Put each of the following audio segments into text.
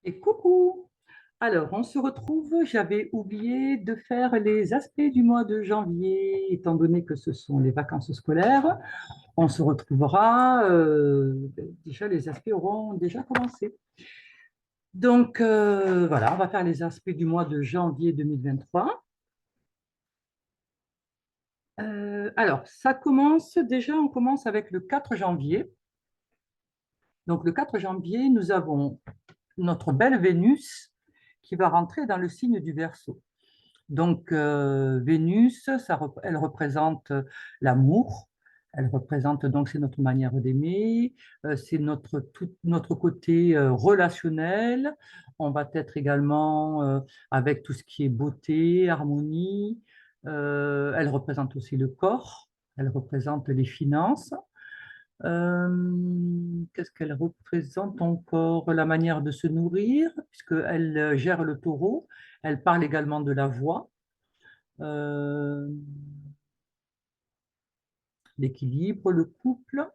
Et coucou! Alors, on se retrouve, j'avais oublié de faire les aspects du mois de janvier, étant donné que ce sont les vacances scolaires. On se retrouvera, déjà les aspects auront déjà commencé. Donc, voilà, on va faire les aspects du mois de janvier 2023. Alors, ça commence, déjà on commence avec le 4 janvier. Donc, le 4 janvier, nous avons notre belle Vénus qui va rentrer dans le signe du Verseau. Donc, Vénus, elle représente l'amour, elle représente donc, c'est notre manière d'aimer, c'est tout notre côté relationnel. On va être également avec tout ce qui est beauté, harmonie. Elle représente aussi le corps, elle représente les finances. Qu'est-ce qu'elle représente encore? La manière de se nourrir, puisqu'elle gère le taureau. Elle parle également de la voix, euh, l'équilibre, le couple.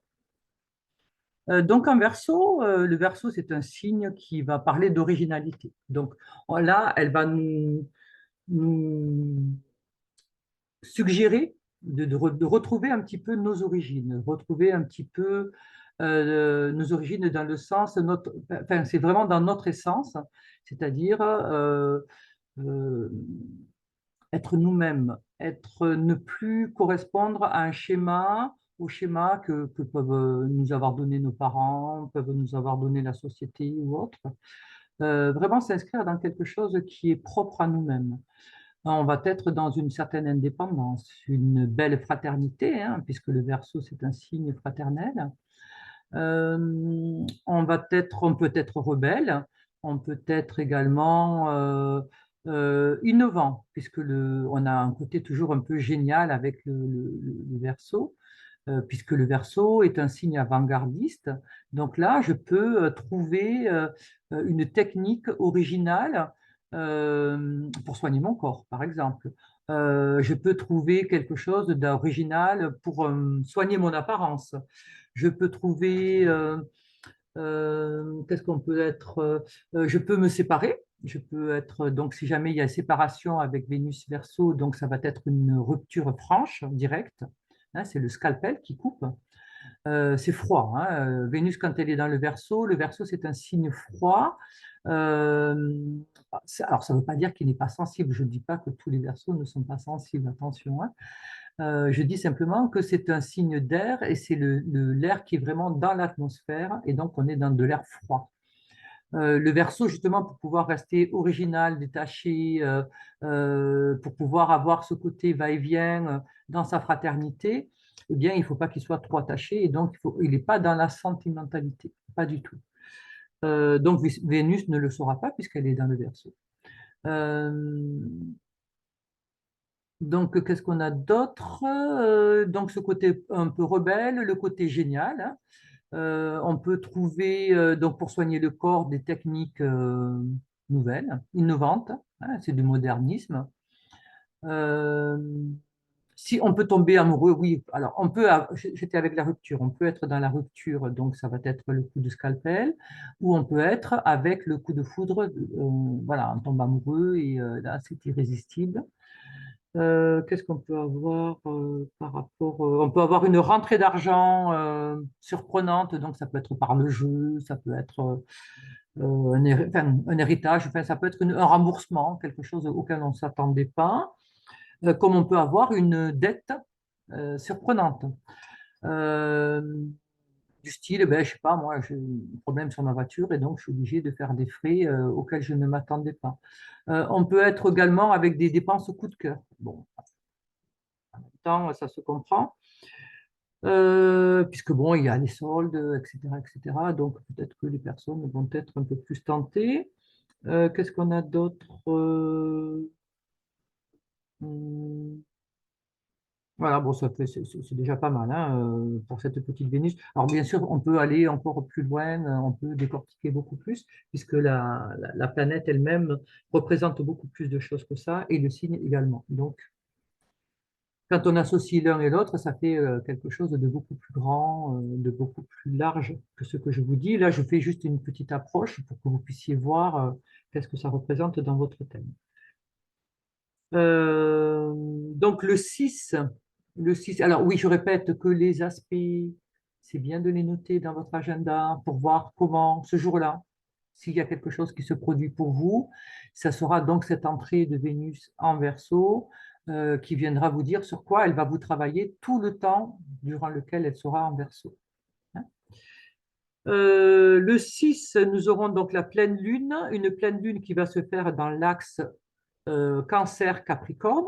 Donc, en verso, le verso, c'est un signe qui va parler d'originalité. Donc, là, elle va nous suggérer de retrouver un petit peu nos origines, retrouver un petit peu nos origines dans le sens, enfin, c'est vraiment dans notre essence, c'est-à-dire euh, être nous-mêmes, ne plus correspondre à un schéma, au schéma que peuvent nous avoir donné nos parents, peuvent nous avoir donné la société ou autre. Vraiment s'inscrire dans quelque chose qui est propre à nous-mêmes. On va être dans une certaine indépendance, une belle fraternité, hein, puisque le Verseau, c'est un signe fraternel. On peut être rebelle, on peut être également innovant, on a un côté toujours un peu génial avec le Verseau, puisque le Verseau est un signe avant-gardiste. Donc là, je peux trouver une technique originale pour soigner mon corps, par exemple. Je peux trouver quelque chose d'original pour soigner mon apparence. Je peux trouver, qu'est-ce qu'on peut être, je peux me séparer. Je peux être, donc si jamais il y a séparation avec Vénus Verseau, donc ça va être une rupture franche, directe. Hein, c'est le scalpel qui coupe. C'est froid, hein. Vénus, quand elle est dans le Verseau, c'est un signe froid. Euh, alors, ça ne veut pas dire qu'il n'est pas sensible. Je ne dis pas que tous les Verseaux ne sont pas sensibles, attention, hein. Je dis simplement que c'est un signe d'air et c'est l'air qui est vraiment dans l'atmosphère et donc on est dans de l'air froid. Le Verseau, justement, pour pouvoir rester original, détaché, pour pouvoir avoir ce côté va-et-vient dans sa fraternité, eh bien, il ne faut pas qu'il soit trop attaché et donc il n'est pas dans la sentimentalité, pas du tout. Donc Vénus ne le saura pas puisqu'elle est dans le Verseau. Euh, donc, qu'est-ce qu'on a d'autre? Donc, ce côté un peu rebelle, le côté génial, hein. On peut trouver, donc pour soigner le corps, des techniques nouvelles, innovantes, hein, c'est du modernisme. Euh, Si on peut tomber amoureux, oui. Alors, j'étais avec la rupture, on peut être dans la rupture, donc ça va être le coup de scalpel, ou on peut être avec le coup de foudre, voilà, on tombe amoureux et là, c'est irrésistible. Qu'est-ce qu'on peut avoir par rapport, on peut avoir une rentrée d'argent surprenante, donc ça peut être par le jeu, ça peut être enfin, un héritage, enfin, ça peut être un remboursement, quelque chose auquel on ne s'attendait pas, comme on peut avoir une dette surprenante. Euh, du style, eh ben, je sais pas, moi j'ai un problème sur ma voiture et donc je suis obligé de faire des frais auxquels je ne m'attendais pas. On peut être également avec des dépenses au coup de cœur. Bon, temps, ça se comprend. Puisque bon, il y a les soldes, etc., etc. Donc peut-être que les personnes vont être un peu plus tentées. Qu'est-ce qu'on a d'autre? Hum, Voilà, bon, c'est déjà pas mal hein, pour cette petite Vénus. Alors bien sûr, on peut aller encore plus loin, on peut décortiquer beaucoup plus, puisque la planète elle-même représente beaucoup plus de choses que ça, et le signe également. Donc, Quand on associe l'un et l'autre, ça fait quelque chose de beaucoup plus grand, de beaucoup plus large que ce que je vous dis. Là, je fais juste une petite approche pour que vous puissiez voir qu'est-ce que ça représente dans votre thème. Donc le 6. Alors oui, je répète que les aspects, c'est bien de les noter dans votre agenda pour voir comment, ce jour-là, s'il y a quelque chose qui se produit pour vous, ça sera donc cette entrée de Vénus en Verseau qui viendra vous dire sur quoi elle va vous travailler tout le temps durant lequel elle sera en Verseau. Hein. Le 6, nous aurons donc la pleine lune, une pleine lune qui va se faire dans l'axe Cancer-Capricorne.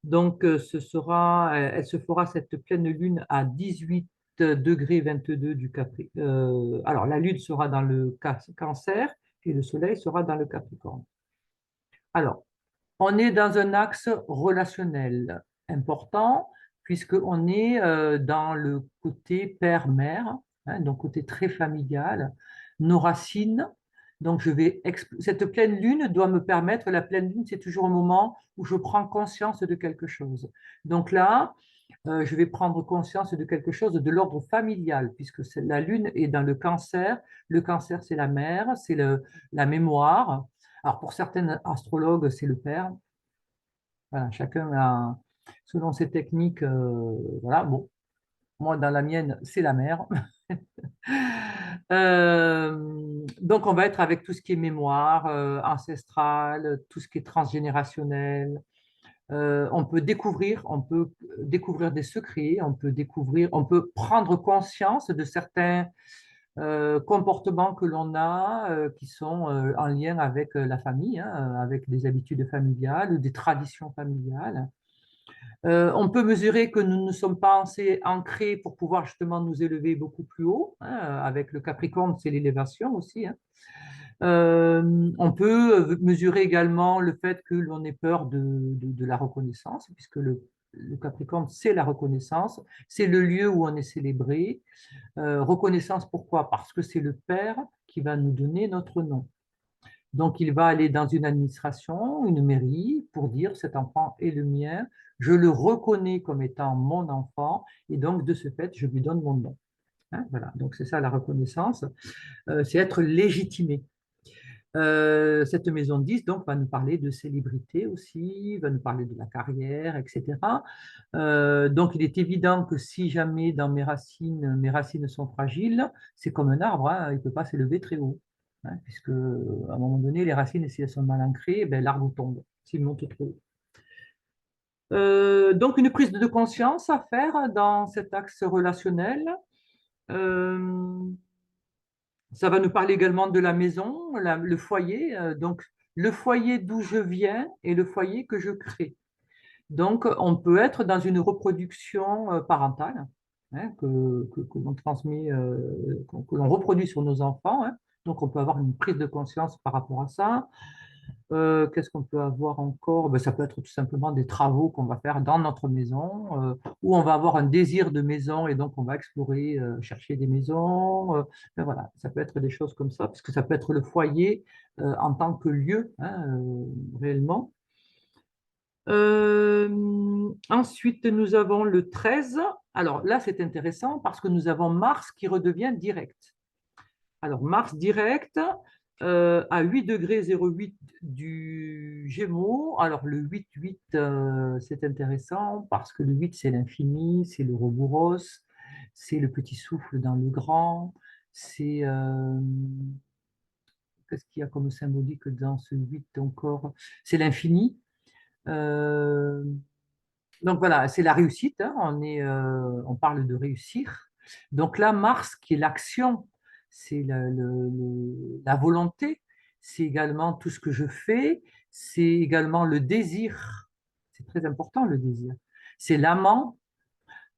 Donc, elle se fera cette pleine lune à 18 degrés 22 du Capri. Alors, la lune sera dans le Cancer et le soleil sera dans le Capricorne. Alors, on est dans un axe relationnel important puisqu'on est dans le côté père-mère, hein, donc côté très familial, nos racines. Donc, cette pleine lune doit me permettre, la pleine lune, c'est toujours un moment où je prends conscience de quelque chose. Donc là, je vais prendre conscience de quelque chose de l'ordre familial, puisque la lune est dans le cancer. Le cancer, c'est la mère, c'est la mémoire. Alors, pour certains astrologues, c'est le père. Voilà, chacun a, selon ses techniques, voilà, bon, moi, dans la mienne, c'est la mère. Donc, on va être avec tout ce qui est mémoire ancestrale, tout ce qui est transgénérationnel. On peut découvrir des secrets, on peut prendre conscience de certains comportements que l'on a qui sont en lien avec la famille, hein, avec des habitudes familiales ou des traditions familiales. On peut mesurer que nous ne sommes pas assez ancrés pour pouvoir justement nous élever beaucoup plus haut. Hein, avec le Capricorne, c'est l'élévation aussi. Hein. On peut mesurer également le fait que l'on ait peur de la reconnaissance, puisque le Capricorne, c'est la reconnaissance, c'est le lieu où on est célébré. Reconnaissance, pourquoi? Parce que c'est le Père qui va nous donner notre nom. Donc, il va aller dans une administration, une mairie, pour dire cet enfant est le mien, je le reconnais comme étant mon enfant, et donc de ce fait, je lui donne mon nom. Hein, voilà, donc c'est ça la reconnaissance, c'est être légitimé. Cette maison de 10 donc, va nous parler de célébrité aussi, va nous parler de la carrière, etc. Donc, il est évident que si jamais dans mes racines sont fragiles, c'est comme un arbre, hein, il ne peut pas s'élever très haut. Hein, puisque à un moment donné, les racines, si elles sont mal ancrées, ben, l'arbre tombe s'il monte trop haut. Donc, une prise de conscience à faire dans cet axe relationnel. Euh, Ça va nous parler également de la maison, le foyer. Donc, le foyer d'où je viens et le foyer que je crée. Donc, on peut être dans une reproduction parentale hein, que l'on transmet, que l'on reproduit sur nos enfants. Hein. Donc, on peut avoir une prise de conscience par rapport à ça. Qu'est-ce qu'on peut avoir encore? Ben, ça peut être tout simplement des travaux qu'on va faire dans notre maison, où on va avoir un désir de maison et donc on va explorer, chercher des maisons. Ben voilà, ça peut être des choses comme ça, parce que ça peut être le foyer en tant que lieu, hein, réellement. Ensuite, nous avons le 13. Alors là, c'est intéressant parce que nous avons Mars qui redevient direct. Alors, Mars direct à 8 degrés 08 du Gémeaux. Alors, le 8-8, c'est intéressant parce que le 8, c'est l'infini, c'est le Roboros, c'est le petit souffle dans le grand, c'est... qu'est-ce qu'il y a comme symbolique dans ce 8 encore? C'est l'infini. Euh, donc voilà, c'est la réussite, hein, on parle de réussir. Donc là, Mars, qui est l'action, c'est la volonté, c'est également tout ce que je fais, c'est également le désir, c'est très important le désir, c'est l'amant.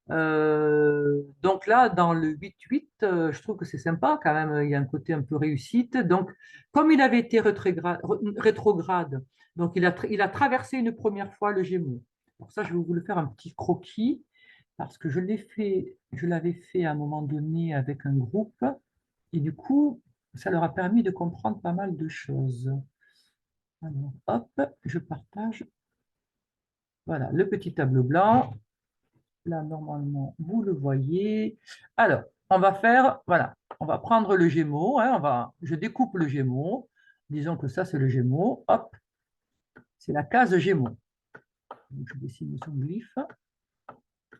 Donc là, dans le 8-8, je trouve que c'est sympa quand même, il y a un côté un peu réussite. Donc, comme il avait été rétrograde, donc il a traversé une première fois le Gémeaux. Pour ça, je vais vous le faire un petit croquis, parce que je l'avais fait à un moment donné avec un groupe, et du coup, ça leur a permis de comprendre pas mal de choses. Alors, hop, je partage. Voilà, le petit tableau blanc. Là, normalement, vous le voyez. Alors, on va faire, voilà, on va prendre le Gémeaux, hein, je découpe le Gémeaux. Disons que ça, c'est le Gémeaux. Hop, c'est la case Gémeaux. Donc, je dessine son glyphe.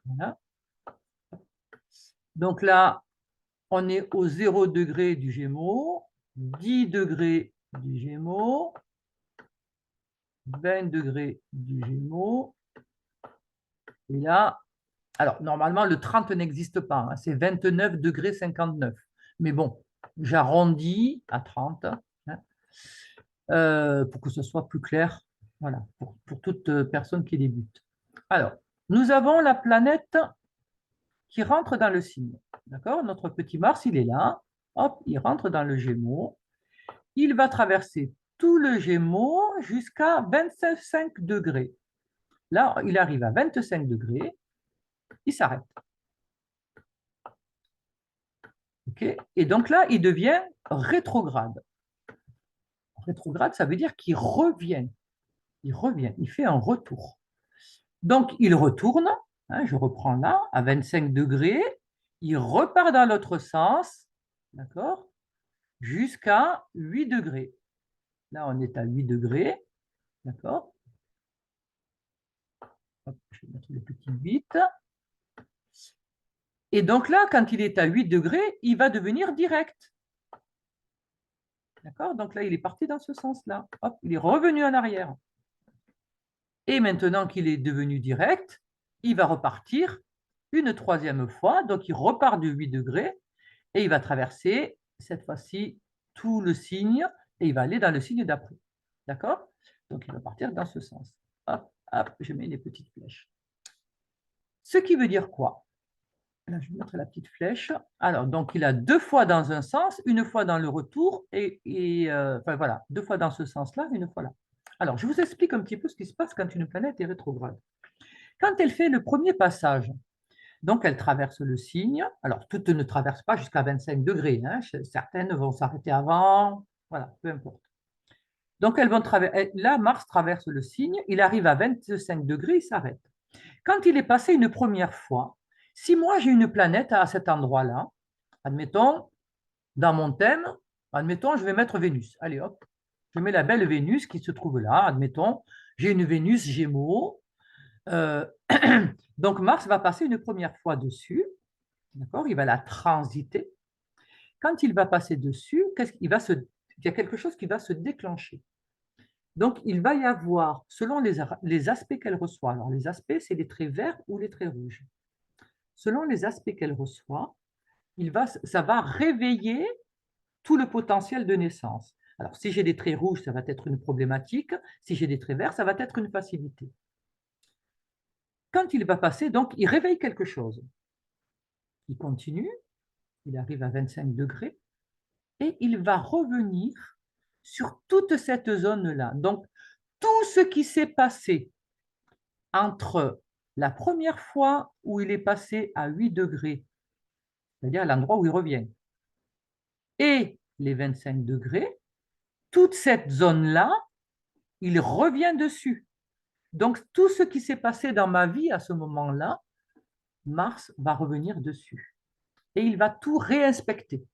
Voilà. Donc là, on est au 0 degré du Gémeaux, 10 degrés du Gémeaux, 20 degrés du Gémeaux. Et là, alors normalement, le 30 n'existe pas, hein, c'est 29 degrés 59. Mais bon, j'arrondis à 30 hein, pour que ce soit plus clair, voilà, pour toute personne qui débute. Alors, nous avons la planète qui rentre dans le signe. D'accord? Notre petit Mars, il est là. Hop, il rentre dans le Gémeaux. Il va traverser tout le Gémeaux jusqu'à 25 degrés. Là, il arrive à 25 degrés, il s'arrête. Okay? Et donc là, il devient rétrograde. Rétrograde, ça veut dire qu'il revient. Il revient, il fait un retour. Donc, il retourne, hein, je reprends là, à 25 degrés, il repart dans l'autre sens, d'accord, jusqu'à 8 degrés. Là, on est à 8 degrés, d'accord. Je vais mettre le petit 8. Et donc là, quand il est à 8 degrés, il va devenir direct. D'accord? Donc là, il est parti dans ce sens-là. Hop, il est revenu en arrière. Et maintenant qu'il est devenu direct, il va repartir une troisième fois. Donc, il repart de 8 degrés et il va traverser, cette fois-ci, tout le signe et il va aller dans le signe d'après. D'accord? Donc, il va partir dans ce sens. Hop, hop, je mets les petites flèches. Ce qui veut dire quoi? Là, je vais mettre la petite flèche. Alors, donc, il a deux fois dans un sens, une fois dans le retour, enfin voilà, deux fois dans ce sens-là, une fois là. Alors, je vous explique un petit peu ce qui se passe quand une planète est rétrograde. Quand elle fait le premier passage, donc elle traverse le signe, alors toutes ne traversent pas jusqu'à 25 degrés, hein, certaines vont s'arrêter avant, voilà, peu importe. Donc elles vont là, Mars traverse le signe, il arrive à 25 degrés, il s'arrête. Quand il est passé une première fois, si moi j'ai une planète à cet endroit-là, admettons, dans mon thème, admettons, je vais mettre Vénus. Allez hop, je mets la belle Vénus qui se trouve là, admettons, j'ai une Vénus Gémeaux. Euh, donc Mars va passer une première fois dessus, d'accord? Il va la transiter. Quand il va passer dessus, il y a quelque chose qui va se déclencher. Donc, il va y avoir, selon les aspects qu'elle reçoit, alors les aspects, c'est les traits verts ou les traits rouges. Selon les aspects qu'elle reçoit, ça va réveiller tout le potentiel de naissance. Alors, si j'ai des traits rouges, ça va être une problématique. Si j'ai des traits verts, ça va être une facilité. Quand il va passer, donc, il réveille quelque chose. Il continue, il arrive à 25 degrés, et il va revenir sur toute cette zone-là. Donc, tout ce qui s'est passé entre la première fois où il est passé à 8 degrés, c'est-à-dire à l'endroit où il revient, et les 25 degrés, toute cette zone-là, il revient dessus. Donc, tout ce qui s'est passé dans ma vie à ce moment-là, Mars va revenir dessus. Et il va tout réinspecter.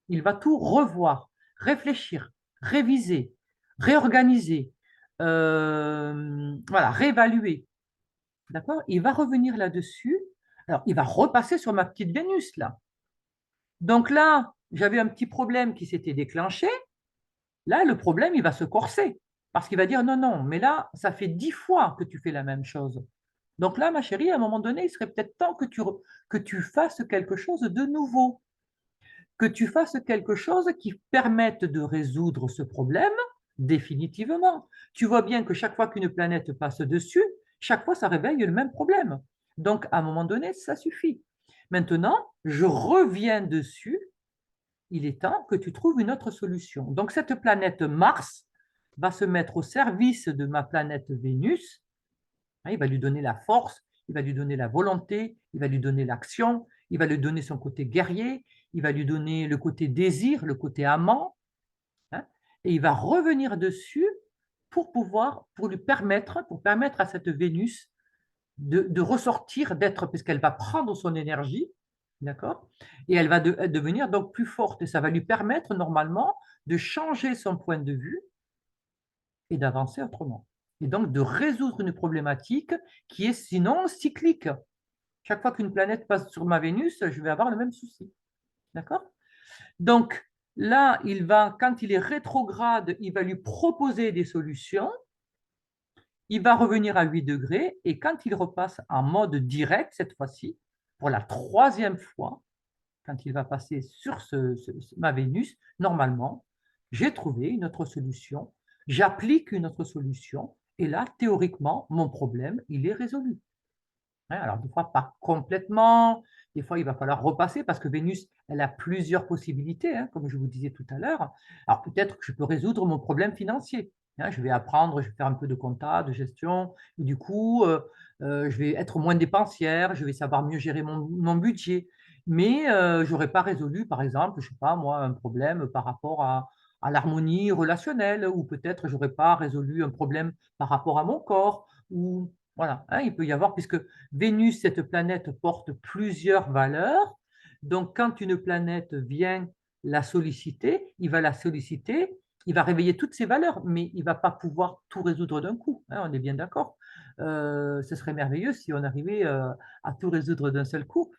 Il va tout revoir, réfléchir, réviser, réorganiser, voilà, réévaluer. D'accord? Il va revenir là-dessus. Alors, il va repasser sur ma petite Vénus, là. Donc là, j'avais un petit problème qui s'était déclenché. Là, le problème, il va se corser. Parce qu'il va dire, non, non, mais là, ça fait 10 fois que tu fais la même chose. Donc là, ma chérie, à un moment donné, il serait peut-être temps que tu fasses quelque chose de nouveau, que tu fasses quelque chose qui permette de résoudre ce problème définitivement. Tu vois bien que chaque fois qu'une planète passe dessus, chaque fois, ça réveille le même problème. Donc, à un moment donné, ça suffit. Maintenant, je reviens dessus. Il est temps que tu trouves une autre solution. Donc, cette planète Mars va se mettre au service de ma planète Vénus. Il va lui donner la force, il va lui donner la volonté, il va lui donner l'action, il va lui donner son côté guerrier, il va lui donner le côté désir, le côté amant, hein, et il va revenir dessus pour pour permettre à cette Vénus de ressortir, d'être, puisqu'elle va prendre son énergie, d'accord? Et elle va devenir donc plus forte. Et ça va lui permettre normalement de changer son point de vue et d'avancer autrement. Et donc de résoudre une problématique qui est sinon cyclique. Chaque fois qu'une planète passe sur ma Vénus, je vais avoir le même souci. D'accord? Donc là, quand il est rétrograde, il va lui proposer des solutions. Il va revenir à 8 degrés et quand il repasse en mode direct, cette fois-ci, pour la troisième fois, quand il va passer sur ma Vénus, normalement, j'ai trouvé une autre solution, j'applique une autre solution et là, théoriquement, mon problème, il est résolu. Hein, alors, des fois, pas complètement. Des fois, il va falloir repasser parce que Vénus, elle a plusieurs possibilités, hein, comme je vous disais tout à l'heure. Alors, peut-être que je peux résoudre mon problème financier. Hein, je vais apprendre, je vais faire un peu de compta, de gestion. Et du coup, je vais être moins dépensière, je vais savoir mieux gérer mon budget. Mais je n'aurais pas résolu, par exemple, je ne sais pas, moi, un problème par rapport à l'harmonie relationnelle, ou peut-être je n'aurais pas résolu un problème par rapport à mon corps, ou voilà, hein, il peut y avoir, puisque Vénus, cette planète, porte plusieurs valeurs. Donc, quand une planète vient la solliciter, il va la solliciter, il va réveiller toutes ses valeurs, mais il ne va pas pouvoir tout résoudre d'un coup. Hein, on est bien d'accord. Ce serait merveilleux si on arrivait à tout résoudre d'un seul coup.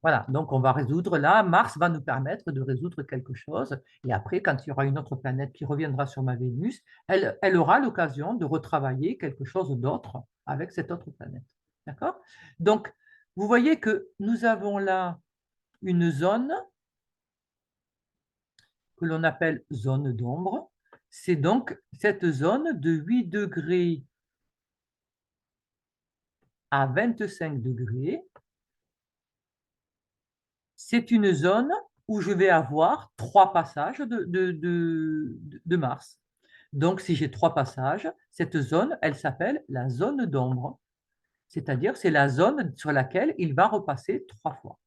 Voilà, donc on va résoudre là, Mars va nous permettre de résoudre quelque chose, et après, quand il y aura une autre planète qui reviendra sur ma Vénus, elle aura l'occasion de retravailler quelque chose d'autre avec cette autre planète. D'accord? Donc, vous voyez que nous avons là une zone que l'on appelle zone d'ombre. C'est donc cette zone de 8 degrés à 25 degrés. C'est une zone où je vais avoir trois passages de Mars. Donc, si j'ai trois passages, cette zone, elle s'appelle la zone d'ombre. C'est-à-dire, c'est la zone sur laquelle il va repasser trois fois.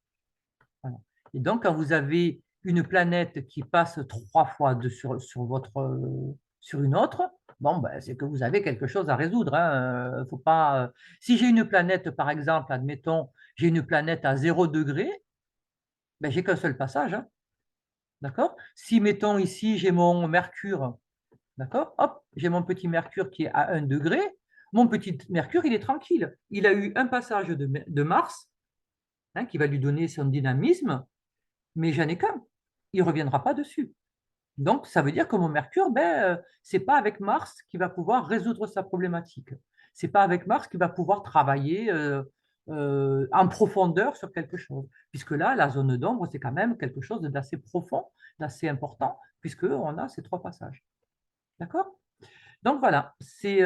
Voilà. Et donc, quand vous avez une planète qui passe trois fois sur une autre, bon, ben, c'est que vous avez quelque chose à résoudre. Hein. Faut pas, si j'ai une planète, par exemple, admettons, j'ai une planète à 0 degré, ben, j'ai qu'un seul passage. Hein. D'accord? Si, mettons, ici, j'ai mon Mercure, d'accord? Hop, j'ai mon petit Mercure qui est à 1 degré. Mon petit Mercure, il est tranquille. Il a eu un passage de Mars, hein, qui va lui donner son dynamisme, mais j'en ai qu'un. Il ne reviendra pas dessus. Donc, ça veut dire que mon Mercure, ben, ce n'est pas avec Mars qu'il va pouvoir résoudre sa problématique. Ce n'est pas avec Mars qu'il va pouvoir travailler en profondeur sur quelque chose. Puisque là, la zone d'ombre, c'est quand même quelque chose d'assez profond, d'assez important, puisqu'on a ces trois passages. D'accord? Donc voilà, c'est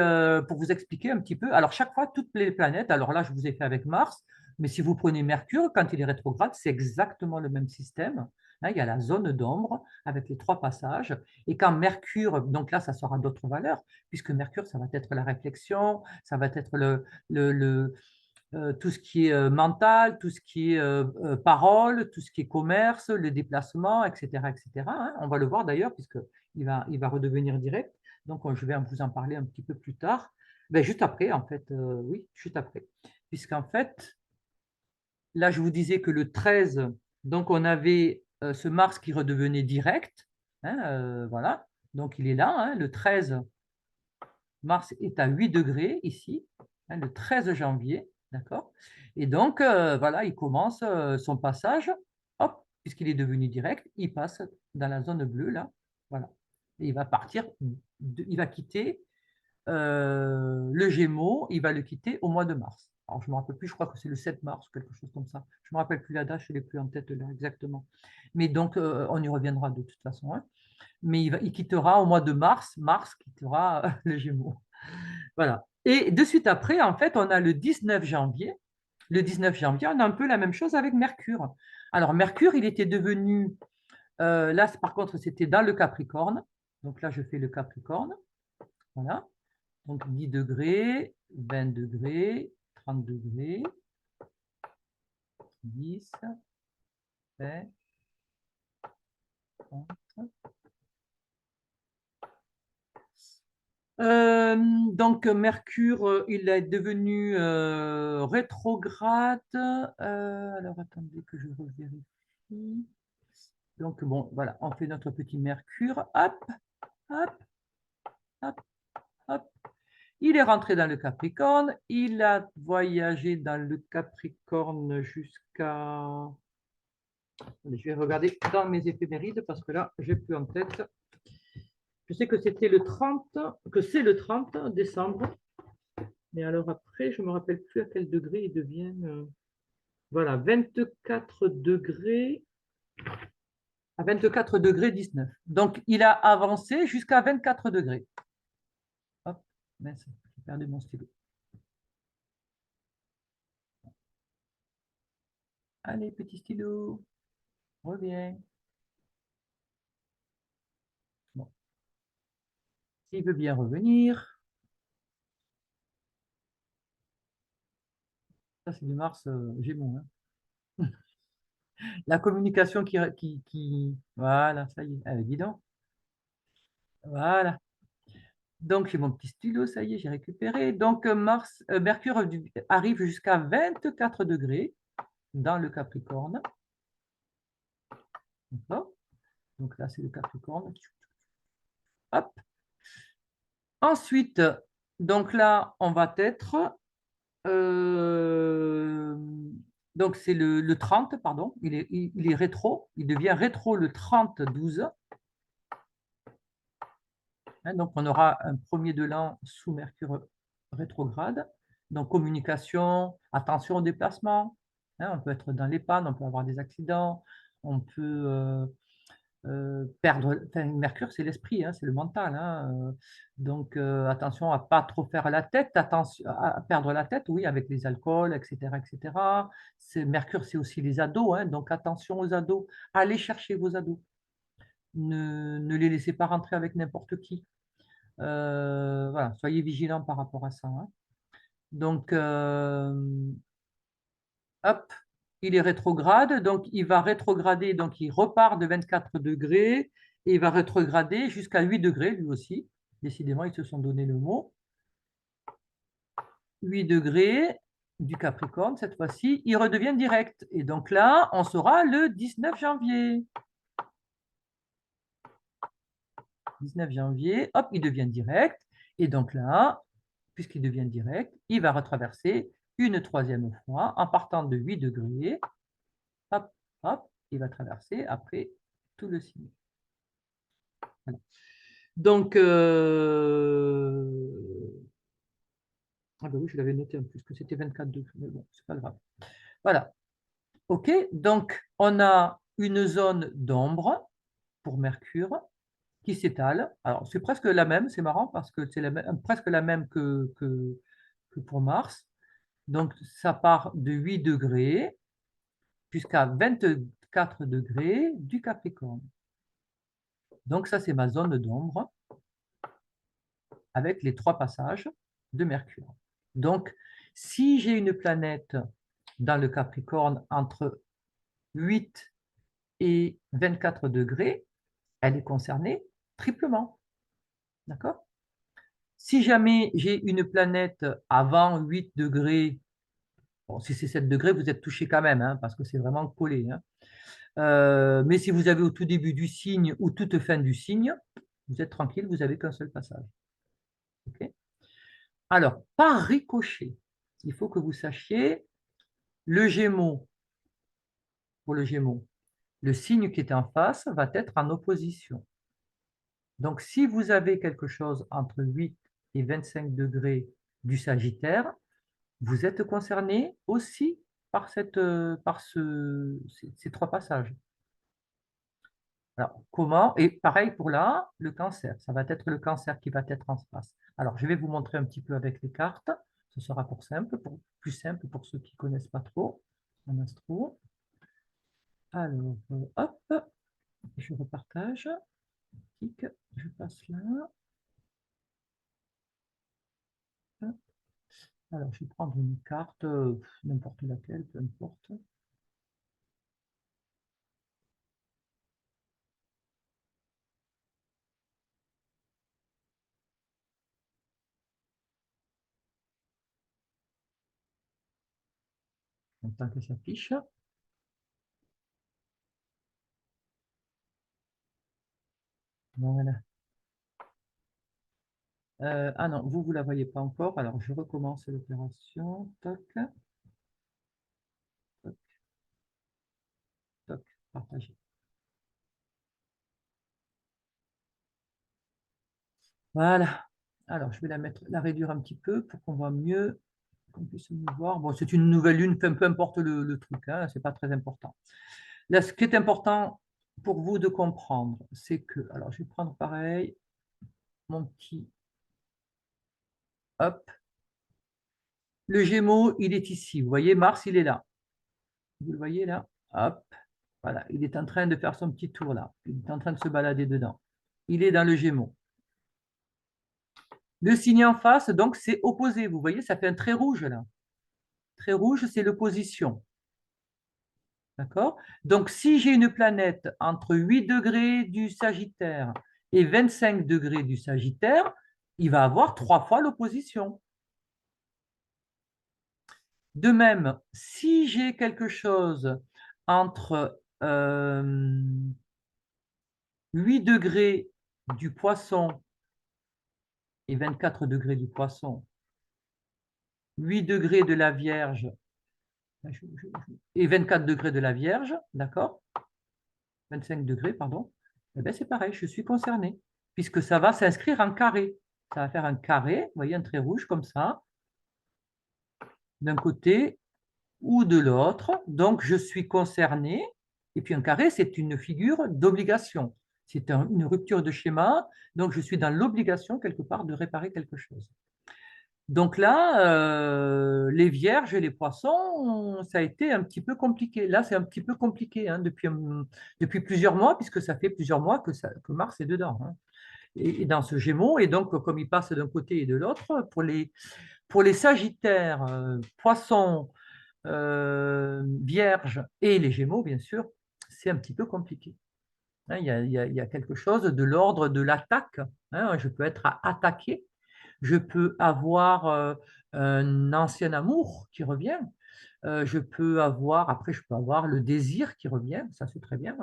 pour vous expliquer un petit peu. Alors chaque fois, toutes les planètes, alors là je vous ai fait avec Mars, mais si vous prenez Mercure, quand il est rétrograde, c'est exactement le même système. Hein, il y a la zone d'ombre avec les trois passages. Et quand Mercure, donc là ça sera d'autres valeurs, puisque Mercure, ça va être la réflexion, ça va être tout ce qui est mental, tout ce qui est parole, tout ce qui est commerce, le déplacement, etc. etc. Hein. On va le voir d'ailleurs, puisqu'il va redevenir direct. Donc, je vais vous en parler un petit peu plus tard. Ben, juste après, en fait, oui, juste après. Puisqu'en fait, là, je vous disais que le 13, donc on avait ce Mars qui redevenait direct. Hein, voilà. Donc, il est là, hein, le 13, Mars est à 8 degrés ici, hein, le 13 janvier, d'accord? Et donc, voilà, il commence son passage, hop, puisqu'il est devenu direct, il passe dans la zone bleue, là, voilà. Et il va partir, il va quitter le Gémeaux, il va le quitter au mois de mars. Alors, je ne me rappelle plus, je crois que c'est le 7 mars ou quelque chose comme ça. Je ne me rappelle plus la date, je ne l'ai plus en tête là exactement. Mais donc, on y reviendra de toute façon. Hein. Mais il quittera au mois de mars, Mars quittera le Gémeaux. Voilà. Et de suite après, en fait, on a le 19 janvier. Le 19 janvier, on a un peu la même chose avec Mercure. Alors, Mercure, il était devenu, là, par contre, c'était dans le Capricorne. Donc là, je fais le Capricorne. Voilà. Donc 10 degrés, 20 degrés, 30 degrés, 10, 20, 30. Euh, donc, Mercure, il est devenu rétrograde. Alors, attendez que je revérifie. Donc, bon, voilà, on fait notre petit Mercure. Hop, hop, hop, hop. Il est rentré dans le Capricorne. Il a voyagé dans le Capricorne jusqu'à... Je vais regarder dans mes éphémérides parce que là, j'ai plus en tête. Je sais que c'était le 30, que c'est le 30 décembre. Mais alors après, je ne me rappelle plus à quel degré ils deviennent. Voilà, 24 degrés à 24 degrés 19. Donc, il a avancé jusqu'à 24 degrés. Hop, mince, j'ai perdu mon stylo. Allez, petit stylo, reviens. Bon, s'il veut bien revenir. Ça, c'est du Mars Gémeaux, hein. La communication Voilà, ça y est. Allez, dis donc. Voilà. Donc, j'ai mon petit stylo, ça y est, j'ai récupéré. Donc, Mercure arrive jusqu'à 24 degrés dans le Capricorne. D'accord. Donc là, c'est le Capricorne. Hop. Ensuite, donc là, on va être... euh, donc, c'est le 30, pardon. Il est rétro. Il devient rétro le 30-12. Hein, donc, on aura un premier de l'an sous Mercure rétrograde. Donc, communication, attention au déplacement. Hein, on peut être dans les pannes, on peut avoir des accidents, on peut perdre. Enfin, Mercure, c'est l'esprit, hein, c'est le mental. Hein, donc, attention à pas trop faire la tête, attention à perdre la tête, oui, avec les alcools, etc., etc. Mercure, c'est aussi les ados, hein, donc attention aux ados. Allez chercher vos ados. Ne les laissez pas rentrer avec n'importe qui. Voilà, soyez vigilants par rapport à ça. Hein. Donc, hop, il est rétrograde, donc il va rétrograder, donc il repart de 24 degrés et il va rétrograder jusqu'à 8 degrés lui aussi. Décidément, ils se sont donné le mot. 8 degrés du Capricorne, cette fois-ci, il redevient direct. Et donc là, on sera le 19 janvier. 19 janvier, hop, il devient direct. Et donc là, puisqu'il devient direct, il va retraverser une troisième fois en partant de 8 degrés. Hop, hop, il va traverser après tout le signe. Voilà. Donc, ah ben oui, je l'avais noté en plus que c'était 24 degrés, mais bon, c'est pas grave. Voilà. OK, donc on a une zone d'ombre pour Mercure qui s'étale. Alors, c'est presque la même, c'est marrant parce que c'est presque la même que pour Mars. Donc, ça part de 8 degrés jusqu'à 24 degrés du Capricorne. Donc, ça, c'est ma zone d'ombre avec les 3 passages de Mercure. Donc, si j'ai une planète dans le Capricorne entre 8 et 24 degrés, elle est concernée triplement. D'accord? Si jamais j'ai une planète avant 8 degrés, bon, si c'est 7 degrés, vous êtes touché quand même, hein, parce que c'est vraiment collé. Hein. Mais si vous avez au tout début du signe ou toute fin du signe, vous êtes tranquille, vous n'avez qu'un seul passage. Okay. Alors, par ricochet, il faut que vous sachiez le Gémeaux, pour le Gémeaux, le signe qui est en face va être en opposition. Donc, si vous avez quelque chose entre 8 et 25 degrés du Sagittaire, vous êtes concerné aussi par ces 3 passages. Alors, comment? Et pareil pour là, le cancer. Ça va être le cancer qui va être en face. Alors, je vais vous montrer un petit peu avec les cartes. Ce sera plus simple pour ceux qui ne connaissent pas trop en astro. Alors, hop, je repartage. Clic, je passe là. Alors, je vais prendre une carte, n'importe laquelle, peu importe. en tant que s'affiche. Voilà. Ah non, vous ne la voyez pas encore. Alors, je recommence l'opération. Toc, toc, toc, partager. Voilà. Alors, je vais la réduire un petit peu pour qu'on voit mieux, qu'on puisse mieux voir. Bon, c'est une nouvelle lune, peu importe le truc, hein, c'est pas très important. Là, ce qui est important pour vous de comprendre, c'est que, alors, je vais prendre pareil, mon petit, hop, le Gémeaux, il est ici. Vous voyez, Mars, il est là. Vous le voyez là? Hop, voilà, il est en train de faire son petit tour là. Il est en train de se balader dedans. Il est dans le Gémeaux. Le signe en face, donc, c'est opposé. Vous voyez, ça fait un trait rouge là. Trait rouge, c'est l'opposition. D'accord? Donc, si j'ai une planète entre 8 degrés du Sagittaire et 25 degrés du Sagittaire, il va avoir 3 fois l'opposition. De même, si j'ai quelque chose entre 8 degrés du Poisson et 24 degrés du Poisson, 8 degrés de la Vierge et 24 degrés de la Vierge, d'accord? 25 degrés, pardon. Eh bien, c'est pareil, je suis concerné, puisque ça va s'inscrire en carré. Ça va faire un carré, vous voyez, un trait rouge comme ça, d'un côté ou de l'autre. Donc, je suis concerné. Et puis, un carré, c'est une figure d'obligation. C'est une rupture de schéma. Donc, je suis dans l'obligation, quelque part, de réparer quelque chose. Donc là, les vierges et les poissons, ça a été un petit peu compliqué. Là, c'est un petit peu compliqué hein, depuis plusieurs mois, puisque ça fait plusieurs mois que Mars est dedans, hein, et dans ce Gémeaux. Et donc, comme il passe d'un côté et de l'autre, pour les Sagittaires, poissons, vierges et les Gémeaux, bien sûr, c'est un petit peu compliqué. Hein, il y a quelque chose de l'ordre de l'attaque. Hein, je peux être attaqué. Je peux avoir un ancien amour qui revient. Après, je peux avoir le désir qui revient. Ça, c'est très bien.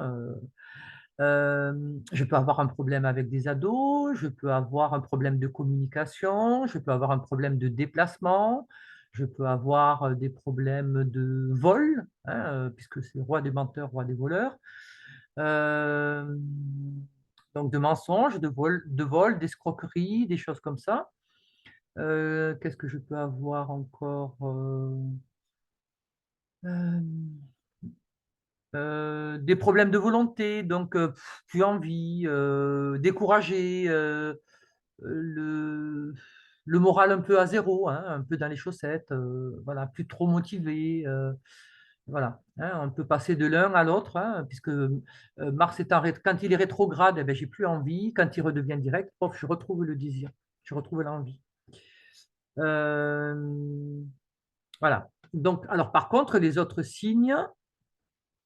Je peux avoir un problème avec des ados. Je peux avoir un problème de communication. Je peux avoir un problème de déplacement. Je peux avoir des problèmes de vol, hein, puisque c'est roi des menteurs, roi des voleurs. Euh, donc de mensonges, de vol, d'escroqueries, des choses comme ça. Qu'est-ce que je peux avoir encore euh, des problèmes de volonté, donc plus envie, découragé, le, le moral un peu à zéro, hein, un peu dans les chaussettes, voilà, plus trop motivé. Voilà, hein, on peut passer de l'un à l'autre, hein, puisque Mars quand il est rétrograde, eh ben, j'ai plus envie. Quand il redevient direct, pof, je retrouve le désir, je retrouve l'envie. Euh, Voilà. Donc, alors par contre, les autres signes,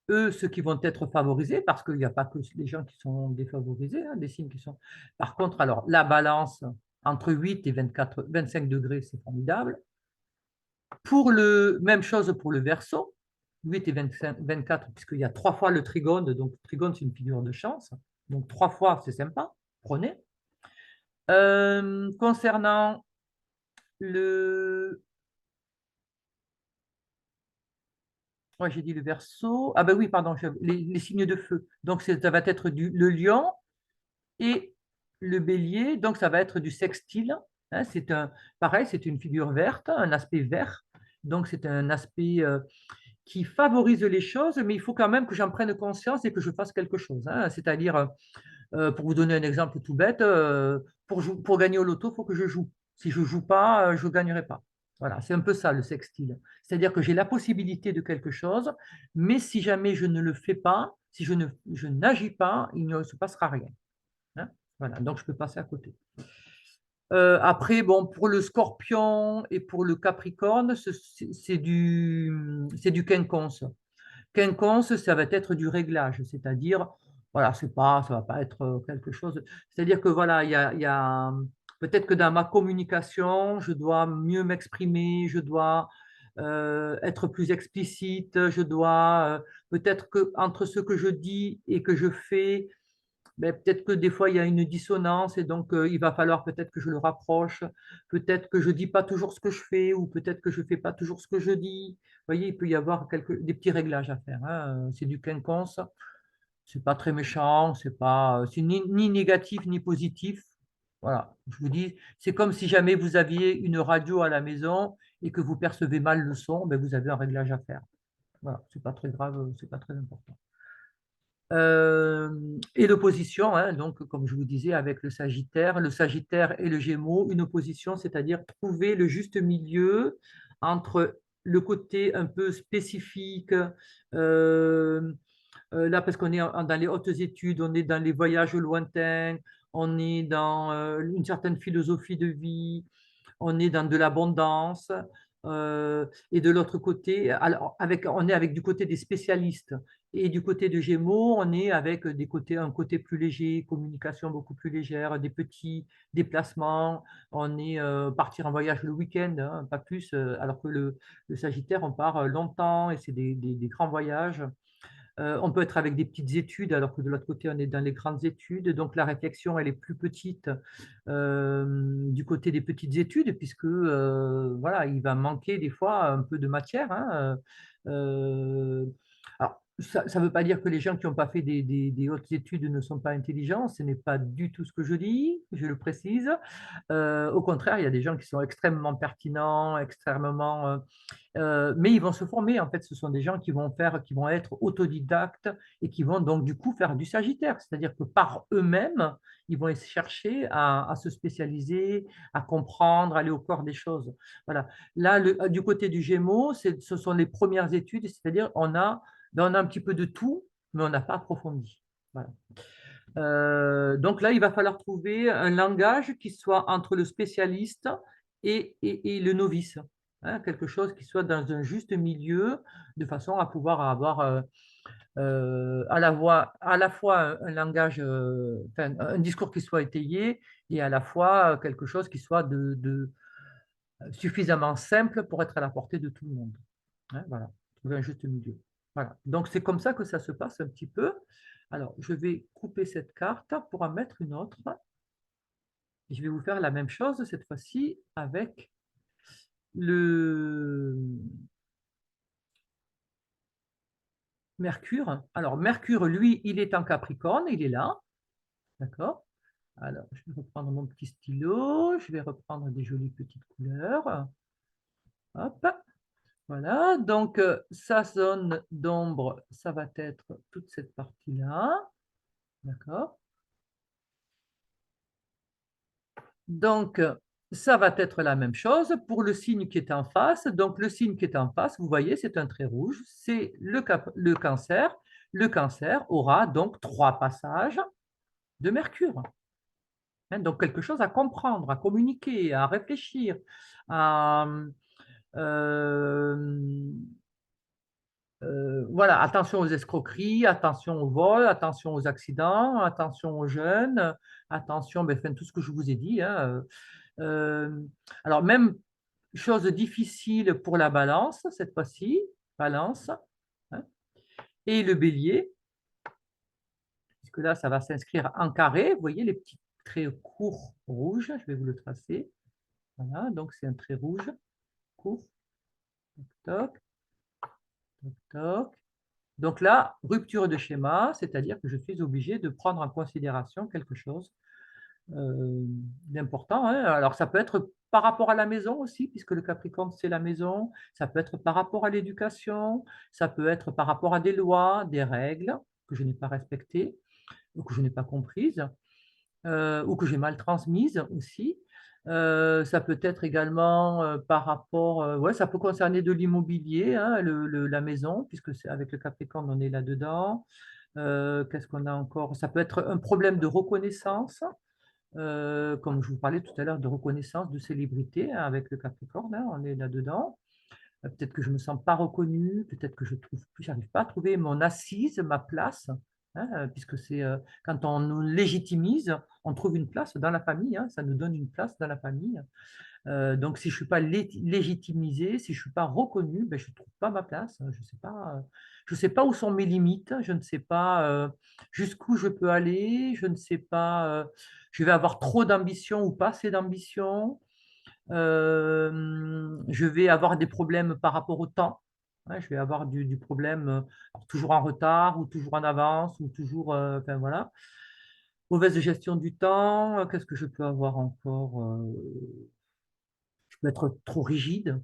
eux, ceux qui vont être favorisés, parce qu'il n'y a pas que les gens qui sont défavorisés, hein, des signes qui sont. Par contre, alors la balance entre 8 et 24, 25 degrés, c'est formidable. Même chose pour le Verseau, 8 et 25, 24, puisqu'il y a 3 fois le trigone, donc le trigone, c'est une figure de chance. Donc 3 fois, c'est sympa, prenez. Concernant le Ouais, j'ai dit le Verseau. Ah ben oui, pardon, les signes de feu. Donc ça va être le lion et le bélier. Donc ça va être du sextile. Hein, pareil, c'est une figure verte, un aspect vert. Donc c'est un aspect qui favorise les choses, mais il faut quand même que j'en prenne conscience et que je fasse quelque chose. Hein. C'est-à-dire, pour vous donner un exemple tout bête, pour gagner au loto, il faut que je joue. Si je ne joue pas, je ne gagnerai pas. Voilà, c'est un peu ça le sextile. C'est-à-dire que j'ai la possibilité de quelque chose, mais si jamais je ne le fais pas, si je n'agis pas, il ne se passera rien. Hein. Voilà, donc je peux passer à côté. Après, bon, pour le scorpion et pour le capricorne, c'est du quinconce. Quinconce, ça va être du réglage, c'est-à-dire, voilà, ça va pas être quelque chose. C'est-à-dire que voilà, peut-être que dans ma communication, je dois mieux m'exprimer, je dois être plus explicite, je dois peut-être que entre ce que je dis et que je fais, ben, peut-être que des fois il y a une dissonance et donc il va falloir peut-être que je le rapproche, peut-être que je ne dis pas toujours ce que je fais ou peut-être que je ne fais pas toujours ce que je dis. Vous voyez, il peut y avoir des petits réglages à faire, hein. C'est du quinconce, c'est pas très méchant, c'est ni négatif ni positif. Voilà, je vous dis, c'est comme si jamais vous aviez une radio à la maison et que vous percevez mal le son, ben vous avez un réglage à faire. Voilà, c'est pas très grave, c'est pas très important. Et l'opposition, hein, donc comme je vous disais avec le Sagittaire et le Gémeaux, une opposition, c'est-à-dire trouver le juste milieu entre le côté un peu spécifique, euh, là parce qu'on est dans les hautes études, on est dans les voyages lointains, on est dans une certaine philosophie de vie, on est dans de l'abondance. Et de l'autre côté, alors on est avec du côté des spécialistes. Et du côté de Gémeaux, on est avec un côté plus léger, communication beaucoup plus légère, des petits déplacements. On est partir en voyage le week-end, hein, pas plus. Alors que le Sagittaire, on part longtemps et c'est des grands voyages. On peut être avec des petites études, alors que de l'autre côté, on est dans les grandes études. Donc, la réflexion, elle est plus petite du côté des petites études, puisque voilà, il va manquer des fois un peu de matière, hein. Alors, ça ne veut pas dire que les gens qui n'ont pas fait des hautes études ne sont pas intelligents. Ce n'est pas du tout ce que je dis, je le précise. Au contraire, il y a des gens qui sont extrêmement pertinents, extrêmement mais ils vont se former. En fait, ce sont des gens qui vont être autodidactes et qui vont donc du coup faire du Sagittaire. C'est-à-dire que par eux-mêmes, ils vont chercher à se spécialiser, à comprendre, à aller au corps des choses. Voilà. Là, du côté du Gémeaux, ce sont les premières études, c'est-à-dire on a un petit peu de tout, mais on n'a pas approfondi. Voilà. Donc là, il va falloir trouver un langage qui soit entre le spécialiste et le novice, hein, quelque chose qui soit dans un juste milieu, de façon à pouvoir avoir à la fois un langage, enfin, un discours qui soit étayé et à la fois quelque chose qui soit suffisamment simple pour être à la portée de tout le monde. Hein, voilà, trouver un juste milieu. Voilà. Donc c'est comme ça que ça se passe un petit peu. Alors, je vais couper cette carte pour en mettre une autre. Et je vais vous faire la même chose cette fois-ci avec le Mercure. Alors, Mercure, lui, il est en Capricorne, il est là. D'accord? Alors, je vais reprendre mon petit stylo, je vais reprendre des jolies petites couleurs. Hop, voilà. Donc, sa zone d'ombre, ça va être toute cette partie-là. D'accord? Donc, ça va être la même chose pour le signe qui est en face. Donc, le signe qui est en face, vous voyez, c'est un trait rouge, c'est le cancer. Le cancer aura donc 3 passages de Mercure. Hein, donc, quelque chose à comprendre, à communiquer, à réfléchir, à, euh, voilà, attention aux escroqueries, attention au vol, attention aux accidents, attention aux jeunes, attention, ben, enfin, tout ce que je vous ai dit, hein. Euh, alors, même chose difficile pour la balance, cette fois-ci, balance, hein, et le bélier, puisque là, ça va s'inscrire en carré. Vous voyez les petits traits courts rouges, je vais vous le tracer. Voilà, donc c'est un trait rouge, court, toc, toc, toc. Donc là, rupture de schéma, c'est-à-dire que je suis obligé de prendre en considération quelque chose d'important, hein. Alors ça peut être par rapport à la maison aussi, puisque le Capricorne, c'est la maison. Ça peut être par rapport à l'éducation. Ça peut être par rapport à des lois, des règles que je n'ai pas respectées ou que je n'ai pas comprises ou que j'ai mal transmises aussi. Ça peut être également par rapport, ouais, ça peut concerner de l'immobilier, hein, la maison, puisque c'est avec le Capricorne, on est là-dedans. Qu'est-ce qu'on a encore? Ça peut être un problème de reconnaissance, comme je vous parlais tout à l'heure de reconnaissance, de célébrité, hein, avec le Capricorne, hein, on est là-dedans. Peut-être que je ne me sens pas reconnue, peut-être que je trouve, j'arrive pas à trouver mon assise, ma place, hein, puisque c'est quand on nous légitimise, on trouve une place dans la famille, hein, ça nous donne une place dans la famille. Donc, si je ne suis pas légitimisé, si je ne suis pas reconnu, ben, je ne trouve pas ma place. Je sais pas où sont mes limites, je ne sais pas jusqu'où je peux aller, je ne sais pas, je vais avoir trop d'ambition ou pas assez d'ambition. Je vais avoir des problèmes par rapport au temps. Ouais, je vais avoir du problème, alors toujours en retard ou toujours en avance ou toujours, enfin voilà. Mauvaise gestion du temps. Qu'est-ce que je peux avoir encore? Je peux être trop rigide,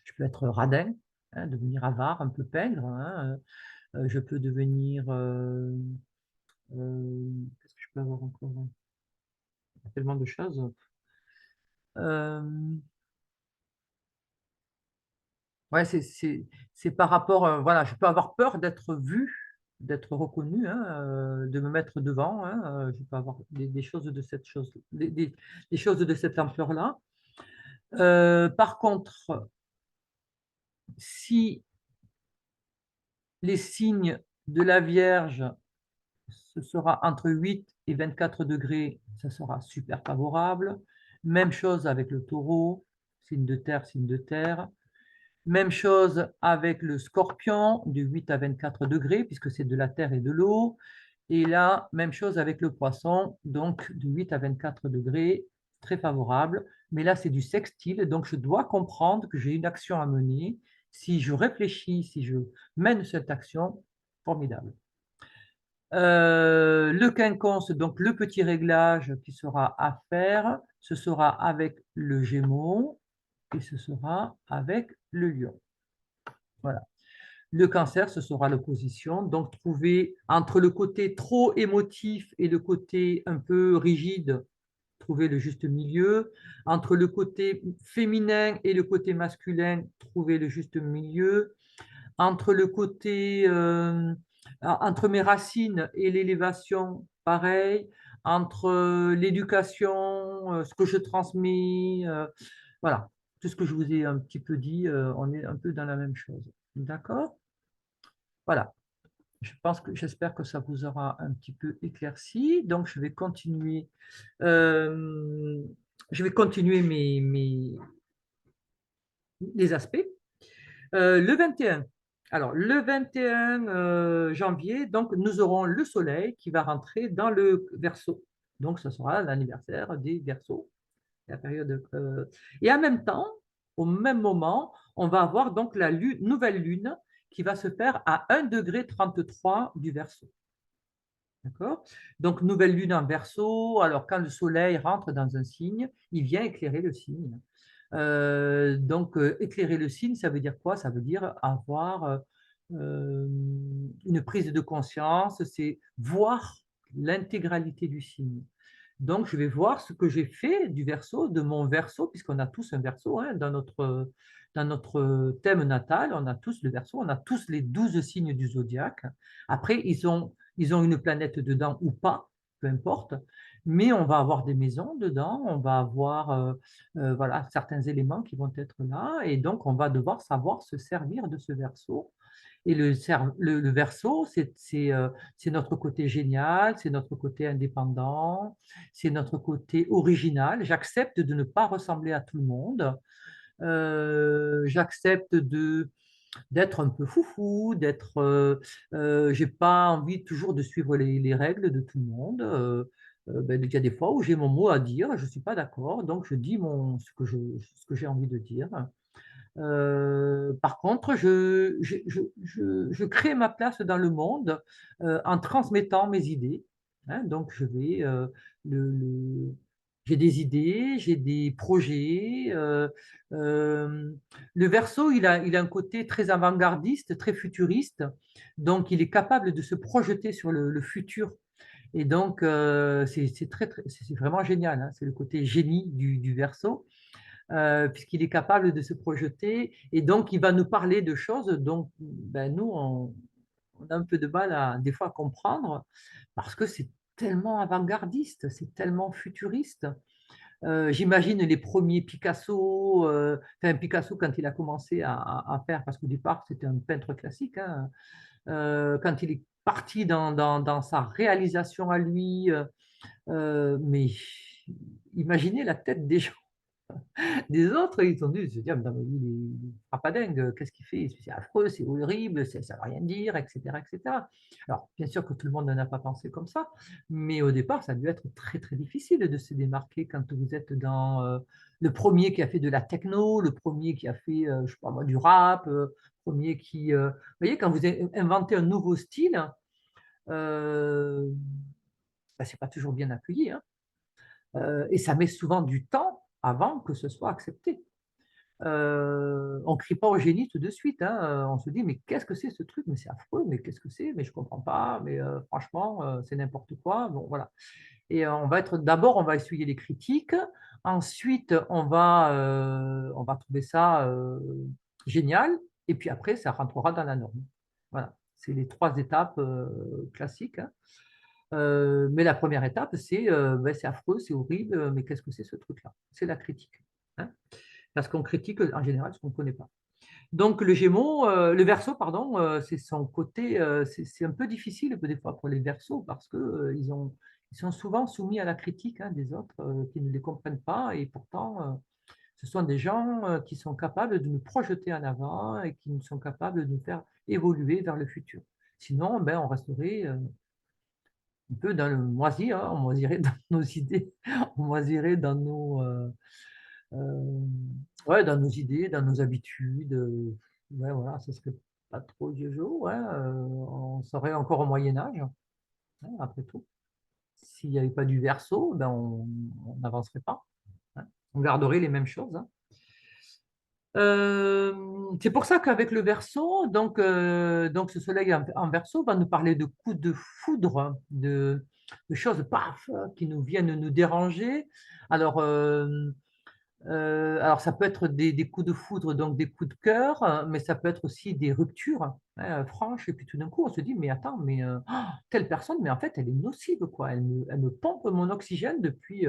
je peux être radin, hein, devenir avare, un peu pingre, hein. Je peux devenir. Qu'est-ce que je peux avoir encore? Il y a tellement de choses. Euh, ouais, c'est par rapport. Voilà, je peux avoir peur d'être vu, d'être reconnu, hein, de me mettre devant, hein. Je peux avoir des choses de cette chose, des choses de cette ampleur-là. Par contre, si les signes de la Vierge, ce sera entre 8 et 24 degrés, ça sera super favorable. Même chose avec le taureau, signe de terre, signe de terre. Même chose avec le scorpion, de 8 à 24 degrés, puisque c'est de la terre et de l'eau. Et là, même chose avec le poisson, donc de 8 à 24 degrés, très favorable. Mais là, c'est du sextile, donc je dois comprendre que j'ai une action à mener. Si je réfléchis, si je mène cette action, formidable. Le quinconce, donc le petit réglage qui sera à faire, ce sera avec le Gémeaux et ce sera avec le Lion. Voilà. Le Cancer, ce sera l'opposition. Donc, trouver entre le côté trop émotif et le côté un peu rigide, trouver le juste milieu. Entre le côté féminin et le côté masculin, trouver le juste milieu. Entre le côté, entre mes racines et l'élévation, pareil. Entre l'éducation, ce que je transmets, voilà. Tout ce que je vous ai un petit peu dit, on est un peu dans la même chose. D'accord? Voilà. J'espère que ça vous aura un petit peu éclairci. Donc, euh, je vais continuer les aspects. Le 21. Alors, le 21 janvier, donc, nous aurons le Soleil qui va rentrer dans le Verseau. Donc, ce sera l'anniversaire des Verseaux, la période. Et en même temps, au même moment, on va avoir donc la nouvelle lune qui va se faire à 1,33 degré du Verseau. D'accord? Donc, nouvelle lune en Verseau. Alors, quand le Soleil rentre dans un signe, il vient éclairer le signe. Donc, éclairer le signe, ça veut dire quoi? Ça veut dire avoir une prise de conscience, c'est voir l'intégralité du signe. Donc, je vais voir ce que j'ai fait du Verseau, de mon Verseau, puisqu'on a tous un Verseau, hein, dans notre thème natal, on a tous le Verseau, on a tous les 12 signes du zodiaque. Après, ils ont une planète dedans ou pas, peu importe, mais on va avoir des maisons dedans, on va avoir voilà, certains éléments qui vont être là, et donc on va devoir savoir se servir de ce Verseau. Et le Verseau, c'est notre côté génial, c'est notre côté indépendant, c'est notre côté original. J'accepte de ne pas ressembler à tout le monde. J'accepte d'être un peu foufou, j'ai pas envie toujours de suivre les règles de tout le monde. Ben, il y a des fois où j'ai mon mot à dire, je suis pas d'accord, donc je dis ce que j'ai envie de dire. Par contre, je crée ma place dans le monde en transmettant mes idées, hein. Donc, le, le- j'ai des idées, j'ai des projets. Le Verseau, il a un côté très avant-gardiste, très futuriste. Donc, il est capable de se projeter sur le futur. Et donc, c'est vraiment génial, hein. C'est le côté génie du Verseau, puisqu'il est capable de se projeter et donc il va nous parler de choses dont ben, nous, on a un peu de mal des fois à comprendre parce que c'est tellement avant-gardiste, c'est tellement futuriste. J'imagine les premiers Picasso, enfin Picasso quand il a commencé à faire, parce qu'au départ c'était un peintre classique, hein, quand il est parti dans sa réalisation à lui, mais imaginez la tête des gens Des autres, ils ont dû se dire, non, mais il fera pas dingue, qu'est-ce qu'il fait? C'est affreux, c'est horrible, ça ne veut rien dire, etc., etc. Alors, bien sûr que tout le monde n'en a pas pensé comme ça, mais au départ, ça a dû être très, très difficile de se démarquer quand vous êtes dans le premier qui a fait de la techno, le premier qui a fait, je sais pas moi, du rap, premier qui. Vous voyez, quand vous inventez un nouveau style, euh, ben, c'est pas toujours bien accueilli, hein. Et ça met souvent du temps avant que ce soit accepté. On ne crie pas au génie tout de suite, hein. On se dit, mais qu'est-ce que c'est ce truc? Mais c'est affreux, mais qu'est-ce que c'est? Mais je ne comprends pas, mais franchement, c'est n'importe quoi. Bon, voilà. Et d'abord, on va essuyer les critiques. Ensuite, on va trouver ça génial. Et puis après, ça rentrera dans la norme. Voilà. C'est les trois étapes classiques, hein. Mais la première étape, c'est ben, c'est affreux, c'est horrible, mais qu'est-ce que c'est ce truc-là? C'est la critique, hein. Parce qu'on critique en général ce qu'on ne connaît pas. Donc le Verseau, pardon, c'est son côté, c'est un peu difficile des fois pour les Verseaux parce que ils sont souvent soumis à la critique, hein, des autres qui ne les comprennent pas et pourtant ce sont des gens qui sont capables de nous projeter en avant et qui nous sont capables de nous faire évoluer vers le futur. Sinon, ben, on resterait un peu dans le moisi, hein, on moisirait dans nos idées, on moisirait euh, ouais, dans nos idées, dans nos habitudes. Ouais, voilà, ce serait pas trop jojo, ouais, on serait encore au Moyen Âge, hein, après tout. S'il n'y avait pas du Verseau, ben on n'avancerait pas, hein. On garderait les mêmes choses, hein. C'est pour ça qu'avec le Verseau, donc ce soleil en Verseau va nous parler de coups de foudre, de choses paf, qui nous viennent nous déranger. Alors, alors, ça peut être des coups de foudre, donc des coups de cœur, mais ça peut être aussi des ruptures, hein, franches. Et puis tout d'un coup, on se dit, mais attends, mais telle personne, mais en fait, elle est nocive, quoi. Elle me pompe mon oxygène depuis.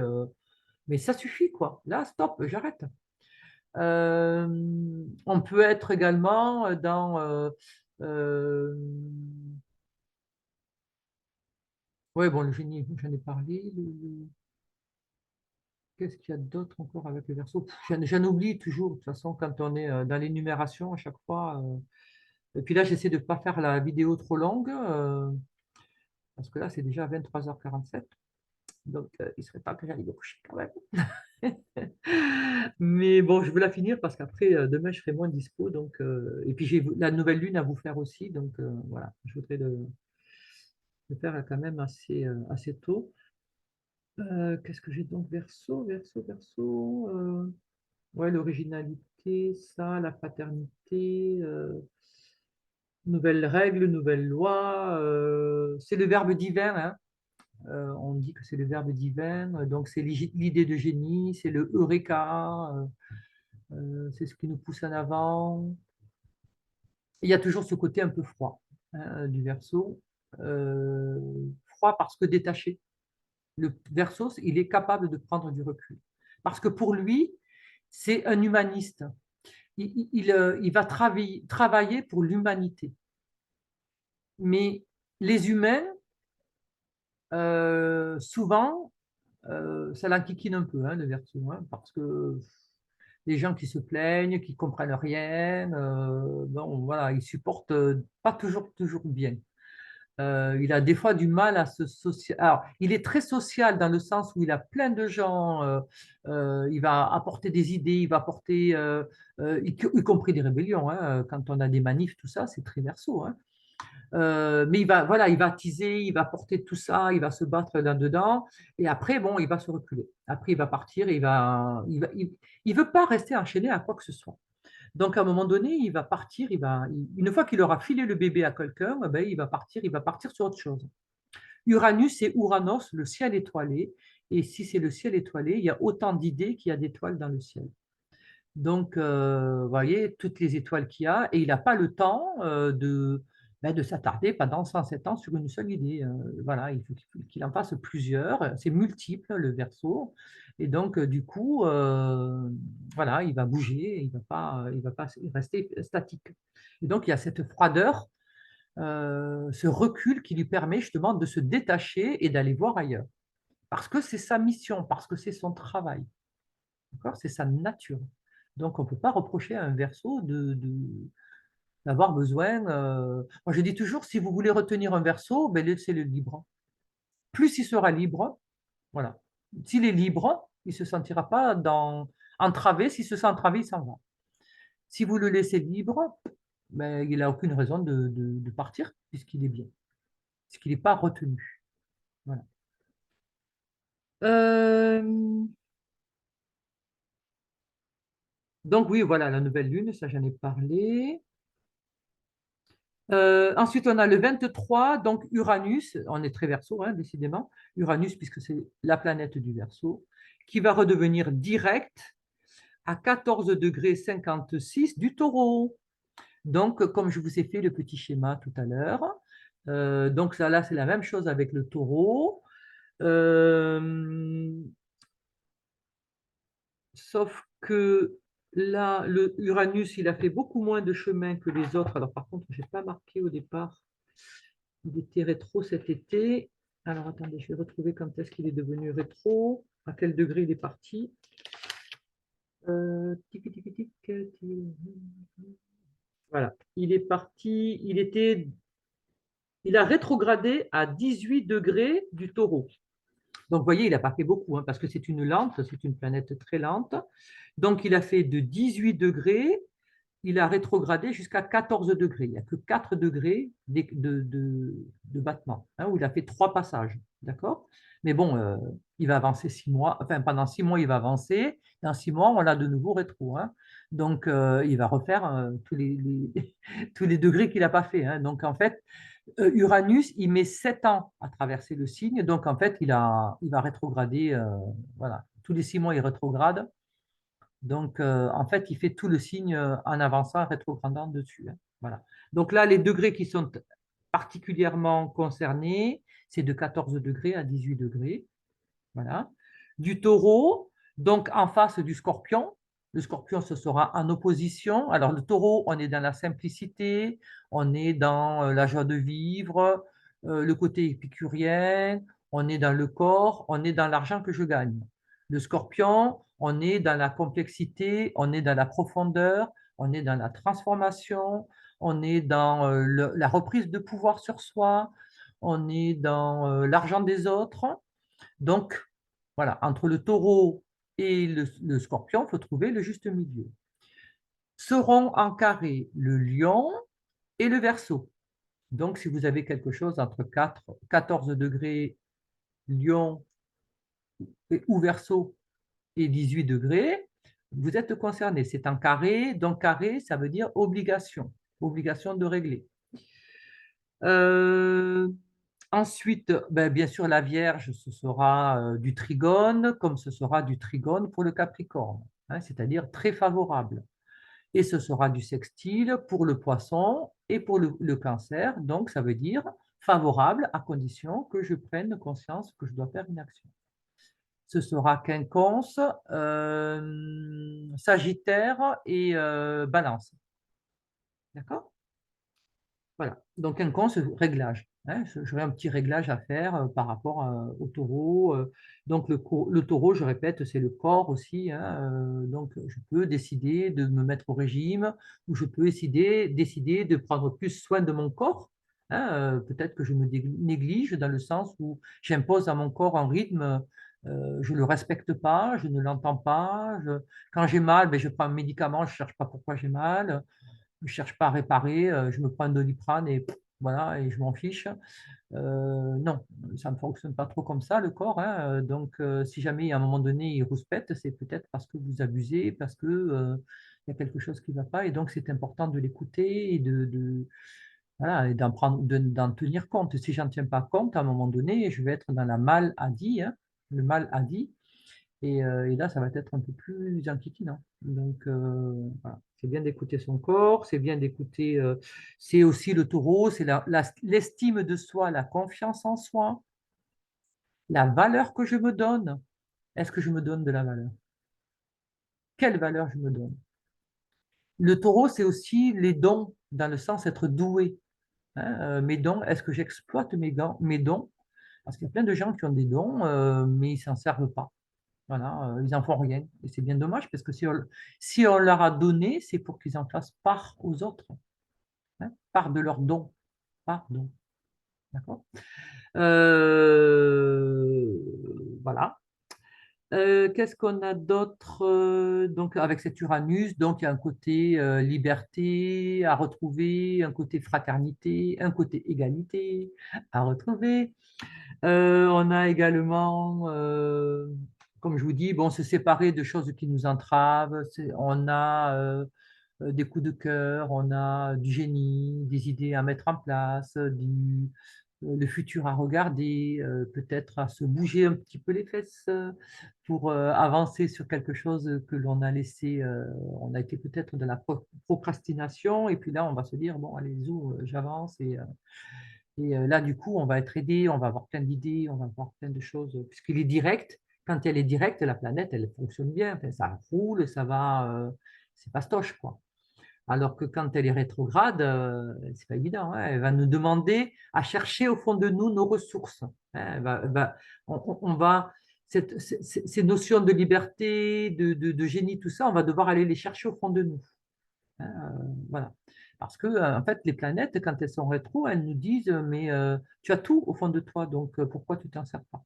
Mais ça suffit, quoi. Là, stop, j'arrête. Euh, on peut être également dans. Euh, ouais, bon, le génie, j'en ai parlé. Qu'est-ce qu'il y a d'autre encore avec le verso? J'en oublie toujours, de toute façon, quand on est dans l'énumération à chaque fois. Et puis là, j'essaie de ne pas faire la vidéo trop longue, parce que là, c'est déjà 23h47. Donc, il serait temps que j'aille me coucher quand même. Mais bon, je veux la finir parce qu'après, demain, je serai moins dispo. Donc, et puis, j'ai la nouvelle lune à vous faire aussi. Donc, voilà, je voudrais le faire quand même assez tôt. Qu'est-ce que j'ai donc? Verso, verso, verso. Ouais, l'originalité, ça, la paternité, nouvelles règles, nouvelles lois. C'est le verbe divin, hein. On dit que c'est le verbe divin, donc c'est l'idée de génie, c'est le eureka, c'est ce qui nous pousse en avant. Il y a toujours ce côté un peu froid, hein, du verso. Euh, Froid parce que détaché. Le verso, il est capable de prendre du recul. Parce que pour lui, c'est un humaniste. Il va travailler pour l'humanité. Mais les humains, souvent, ça l'enquiquine un peu, hein, le verso, hein, parce que les gens qui se plaignent, qui comprennent rien, bon, voilà, ils supportent pas toujours bien. Il a des fois du mal à se social. Alors, il est très social dans le sens où il a plein de gens. Il va apporter des idées, il va apporter, y compris des rébellions, hein, quand on a des manifs, tout ça, c'est très verso, hein. Mais voilà, il va attiser, il va porter tout ça, il va se battre là-dedans, et après, bon, il va se reculer. Après, il va partir, et il veut pas rester enchaîné à quoi que ce soit. Donc, à un moment donné, il va partir, une fois qu'il aura filé le bébé à quelqu'un, ben, il va partir sur autre chose. Uranus, c'est Uranos, le ciel étoilé, et si c'est le ciel étoilé, il y a autant d'idées qu'il y a d'étoiles dans le ciel. Donc, vous voyez, toutes les étoiles qu'il y a, et il n'a pas le temps de s'attarder pendant 107 ans sur une seule idée. Voilà, il faut qu'il en fasse plusieurs. C'est multiple, le Verseau. Et donc, du coup, voilà, il va bouger, il va pas rester statique. Et donc, il y a cette froideur, ce recul qui lui permet justement de se détacher et d'aller voir ailleurs. Parce que c'est sa mission, parce que c'est son travail. D'accord? C'est sa nature. Donc, on ne peut pas reprocher à un Verseau d'avoir besoin. Moi, je dis toujours, si vous voulez retenir un Verseau, ben, laissez-le libre. Plus il sera libre, voilà. S'il est libre, il ne se sentira pas entravé. S'il se sent entravé, il s'en va. Si vous le laissez libre, ben, il n'a aucune raison de partir puisqu'il est bien, puisqu'il n'est pas retenu. Voilà. Euh, donc oui, voilà, la nouvelle lune, ça j'en ai parlé. Ensuite, on a le 23, donc Uranus, on est très Verseau, hein, décidément, Uranus, puisque c'est la planète du Verseau, qui va redevenir direct à 14 degrés 56 du Taureau. Donc, comme je vous ai fait le petit schéma tout à l'heure, donc ça, là, c'est la même chose avec le Taureau, euh, sauf que là, le Uranus, il a fait beaucoup moins de chemin que les autres. Alors, par contre, je n'ai pas marqué au départ. Il était rétro cet été. Alors, attendez, je vais retrouver quand est-ce qu'il est devenu rétro, à quel degré il est parti. Tic, tic, tic, tic. Voilà, il est parti, il a rétrogradé à 18 degrés du Taureau. Donc, vous voyez, il n'a pas fait beaucoup, hein, parce que c'est une lente, c'est une planète très lente. Donc, il a fait de 18 degrés, il a rétrogradé jusqu'à 14 degrés. Il n'y a que 4 degrés de battement, hein, où il a fait 3 passages. D'accord? Mais bon, il va avancer 6 mois. Enfin, pendant 6 mois, il va avancer. Dans 6 mois, on l'a de nouveau rétro, hein. Donc, il va refaire tous les degrés qu'il n'a pas fait, hein. Donc, en fait, Uranus, il met 7 ans à traverser le signe. Donc, en fait, il va rétrograder. Voilà. Tous les 6 mois, il rétrograde. Donc, en fait, il fait tout le signe en avançant, rétrogradant dessus, hein. Voilà. Donc là, les degrés qui sont particulièrement concernés, c'est de 14 degrés à 18 degrés. Voilà. Du Taureau, donc en face du Scorpion. Le Scorpion, ce sera en opposition. Alors, le Taureau, on est dans la simplicité, on est dans la joie de vivre, le côté épicurien, on est dans le corps, on est dans l'argent que je gagne. Le Scorpion, on est dans la complexité, on est dans la profondeur, on est dans la transformation, on est dans la reprise de pouvoir sur soi, on est dans l'argent des autres. Donc, voilà, entre le taureau et le scorpion, il faut trouver le juste milieu. Seront en carré le lion et le verseau. Donc, si vous avez quelque chose entre 14 degrés lion ou verseau et 18 degrés, vous êtes concerné. C'est en carré, donc carré, ça veut dire obligation, obligation de régler. Euh, Ensuite, ben, bien sûr, la Vierge, ce sera du trigone, comme ce sera du trigone pour le Capricorne, hein, c'est-à-dire très favorable. Et ce sera du sextile pour le Poisson et pour le Cancer, donc ça veut dire favorable à condition que je prenne conscience que je dois faire une action. Ce sera Quinconce, Sagittaire et Balance. D'accord? Voilà. Donc, un compte, c'est réglage, hein. J'aurais un petit réglage à faire par rapport au taureau. Donc, le taureau, je répète, c'est le corps aussi, hein. Donc, je peux décider de me mettre au régime ou je peux décider de prendre plus soin de mon corps, hein. Peut-être que je me néglige dans le sens où j'impose à mon corps un rythme, je ne le respecte pas, je ne l'entends pas. Quand j'ai mal, ben, je prends un médicament, je ne cherche pas pourquoi j'ai mal. Je ne cherche pas à réparer, je me prends un Doliprane et voilà, et je m'en fiche. Non, ça ne fonctionne pas trop comme ça, le corps, hein. Donc, si jamais à un moment donné il rouspète, c'est peut-être parce que vous abusez, parce que, il y a quelque chose qui ne va pas. Et donc, c'est important de l'écouter et voilà, et d'en tenir compte. Si je n'en tiens pas compte, à un moment donné, je vais être dans la maladie, hein, le maladie. Et là, ça va être un peu plus inquiétant. Donc, voilà. C'est bien d'écouter son corps, c'est bien d'écouter. C'est aussi le taureau, c'est l'estime de soi, la confiance en soi, la valeur que je me donne. Est-ce que je me donne de la valeur? Quelle valeur je me donne? Le taureau, c'est aussi les dons, dans le sens être doué, hein. Mes dons, est-ce que j'exploite mes dons? Parce qu'il y a plein de gens qui ont des dons, mais ils ne s'en servent pas. Voilà, ils n'en font rien. Et c'est bien dommage parce que si on leur a donné, c'est pour qu'ils en fassent part aux autres, hein, part de leur don. Part don. D'accord? Euh, voilà. Qu'est-ce qu'on a d'autre donc avec cet Uranus, donc il y a un côté liberté à retrouver, un côté fraternité, un côté égalité à retrouver. On a également, comme je vous dis, bon, se séparer de choses qui nous entravent. On a des coups de cœur, on a du génie, des idées à mettre en place, le futur à regarder, peut-être à se bouger un petit peu les fesses pour avancer sur quelque chose que l'on a laissé. On a été peut-être dans la procrastination, et puis là, on va se dire, bon, allez, zou, j'avance, et là, du coup, on va être aidé, on va avoir plein d'idées, on va avoir plein de choses, puisqu'il est direct. Quand elle est directe, la planète, elle fonctionne bien, enfin, ça roule, ça va, c'est fastoche, quoi. Alors que quand elle est rétrograde, c'est pas évident, hein. Elle va nous demander à chercher au fond de nous nos ressources, hein. On va, ces notions de liberté, de génie, tout ça, on va devoir aller les chercher au fond de nous, hein. Voilà. Parce que, en fait, les planètes, quand elles sont rétro, elles nous disent, mais tu as tout au fond de toi, donc pourquoi tu t'en sers pas?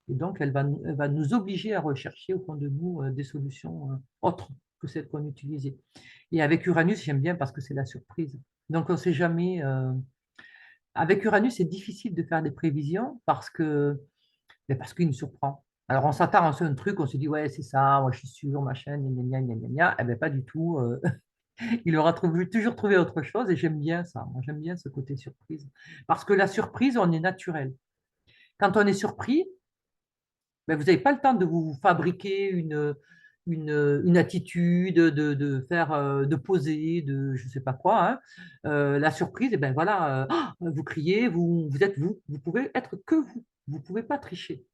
Et donc, elle va nous obliger à rechercher au fond de nous des solutions autres que celles qu'on utilisait. Et avec Uranus, j'aime bien parce que c'est la surprise. Donc, on ne sait jamais. Avec Uranus, c'est difficile de faire des prévisions parce qu'il nous surprend. Alors, on s'attend à un truc, on se dit, ouais, c'est ça, moi je suis sûr, machin, gna gna gna gna gna. Eh bien, pas du tout. Il aura toujours trouvé autre chose et j'aime bien ça. Moi, j'aime bien ce côté surprise. Parce que la surprise, on est naturel. Quand on est surpris, ben, vous n'avez pas le temps de vous fabriquer une attitude, faire, de poser, de je ne sais pas quoi, hein. La surprise, et ben voilà, vous criez, vous êtes vous. Vous pouvez être que vous. Vous ne pouvez pas tricher.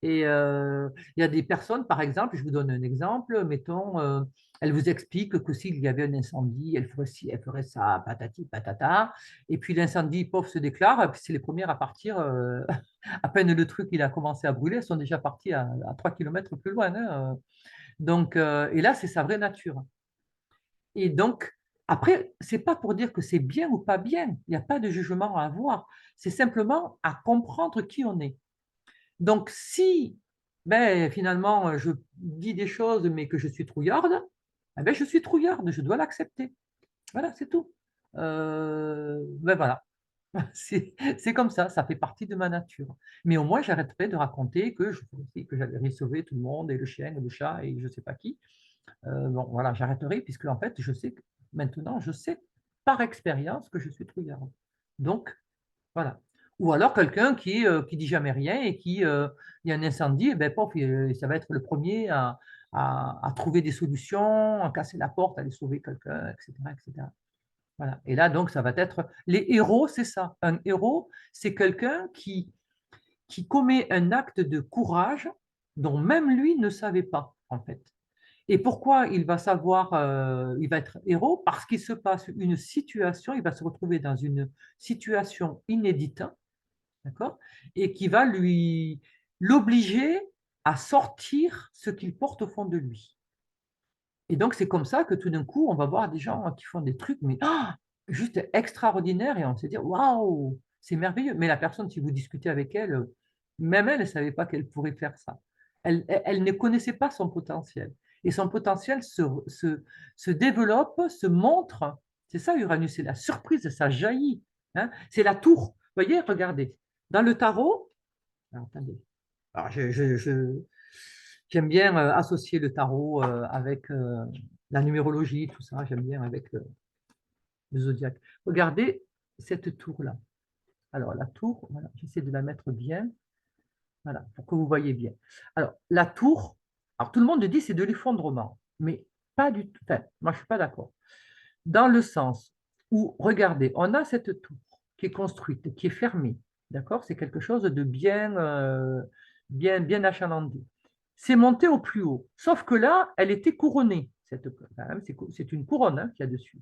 Et il y a des personnes, par exemple, je vous donne un exemple, mettons, elle vous explique que s'il y avait un incendie, elle ferait ci, elle ferait ça, patati, patata, et puis l'incendie, pof, se déclare, et puis c'est les premières à partir, à peine le truc il a commencé à brûler, elles sont déjà parties à 3 km plus loin, hein. Donc, et là, c'est sa vraie nature. Et donc, après, c'est pas pour dire que c'est bien ou pas bien, il n'y a pas de jugement à avoir, c'est simplement à comprendre qui on est. Donc, si ben, finalement je dis des choses mais que je suis trouillarde, eh ben, je suis trouillarde, je dois l'accepter. Voilà, c'est tout. Ben voilà, c'est comme ça fait partie de ma nature. Mais au moins, j'arrêterai de raconter que j'allais sauver tout le monde, et le chien, et le chat, et je ne sais pas qui. Bon, voilà, j'arrêterai, puisque en fait, je sais que maintenant, je sais par expérience que je suis trouillarde. Donc, voilà. Ou alors quelqu'un qui dit jamais rien et il y a un incendie, et ben, pof, ça va être le premier à trouver des solutions, à casser la porte, à aller sauver quelqu'un, etc., etc. Voilà. Et là, donc, ça va être. Les héros, c'est ça. Un héros, c'est quelqu'un qui commet un acte de courage dont même lui ne savait pas, en fait. Et pourquoi il va savoir, il va être héros? Parce qu'il se passe une situation, il va se retrouver dans une situation inédite, d'accord? Et qui va l'obliger à sortir ce qu'il porte au fond de lui. Et donc, c'est comme ça que tout d'un coup, on va voir des gens qui font des trucs, mais juste extraordinaires, et on se dit, waouh, c'est merveilleux. Mais la personne, si vous discutez avec elle, même elle ne savait pas qu'elle pourrait faire ça. Elle ne connaissait pas son potentiel. Et son potentiel se développe, se montre. C'est ça, Uranus, c'est la surprise, ça jaillit, hein. C'est la tour. Vous voyez, regardez. Dans le tarot, alors, attendez. Alors, j'aime bien associer le tarot avec la numérologie, tout ça. J'aime bien avec le zodiaque. Regardez cette tour-là. Alors, la tour, voilà, j'essaie de la mettre bien, voilà, pour que vous voyez bien. Alors, la tour, alors tout le monde dit c'est de l'effondrement, mais pas du tout. Enfin, moi, je ne suis pas d'accord. Dans le sens où, regardez, on a cette tour qui est construite, qui est fermée, d'accord? C'est quelque chose de bien achalandé. C'est monté au plus haut. Sauf que là, elle était couronnée. C'est une couronne, hein, qu'il y a dessus.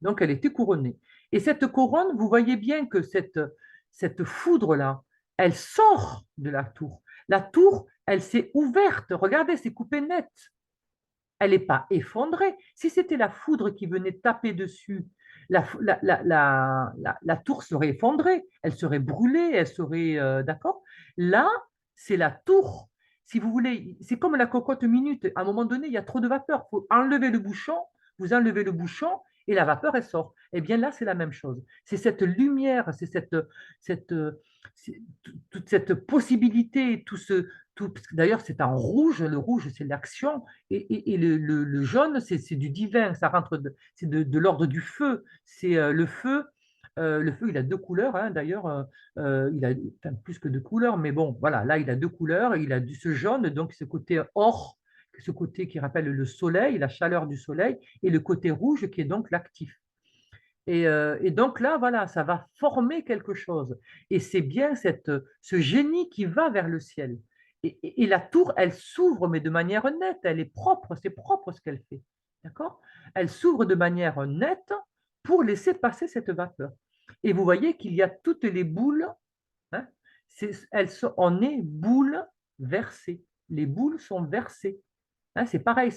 Donc, elle était couronnée. Et cette couronne, vous voyez bien que cette foudre-là, elle sort de la tour. La tour, elle s'est ouverte. Regardez, c'est coupé net. Elle n'est pas effondrée. Si c'était la foudre qui venait taper dessus, la tour serait effondrée, elle serait brûlée, elle serait... d'accord. Là, c'est la tour. Si vous voulez, c'est comme la cocotte minute. À un moment donné, il y a trop de vapeur. Il faut enlever le bouchon, vous enlevez le bouchon et la vapeur, elle sort. Eh bien là, c'est la même chose. C'est cette lumière, c'est cette, toute cette possibilité, parce que d'ailleurs, c'est en rouge. Le rouge, c'est l'action. Et le jaune, c'est du divin, ça rentre, c'est de l'ordre du feu. C'est le feu. Le feu, il a deux couleurs, hein, d'ailleurs, il a enfin, plus que deux couleurs, mais bon, voilà, là, il a deux couleurs, il a ce jaune, donc ce côté or, ce côté qui rappelle le soleil, la chaleur du soleil, et le côté rouge qui est donc l'actif. Et donc là, voilà, ça va former quelque chose. Et c'est bien ce génie qui va vers le ciel. Et la tour, elle s'ouvre, mais de manière nette, elle est propre, c'est propre ce qu'elle fait. D'accord? Elle s'ouvre de manière nette pour laisser passer cette vapeur. Et vous voyez qu'il y a toutes les boules, hein, on est boules versées. Les boules sont versées. Hein, c'est pareil,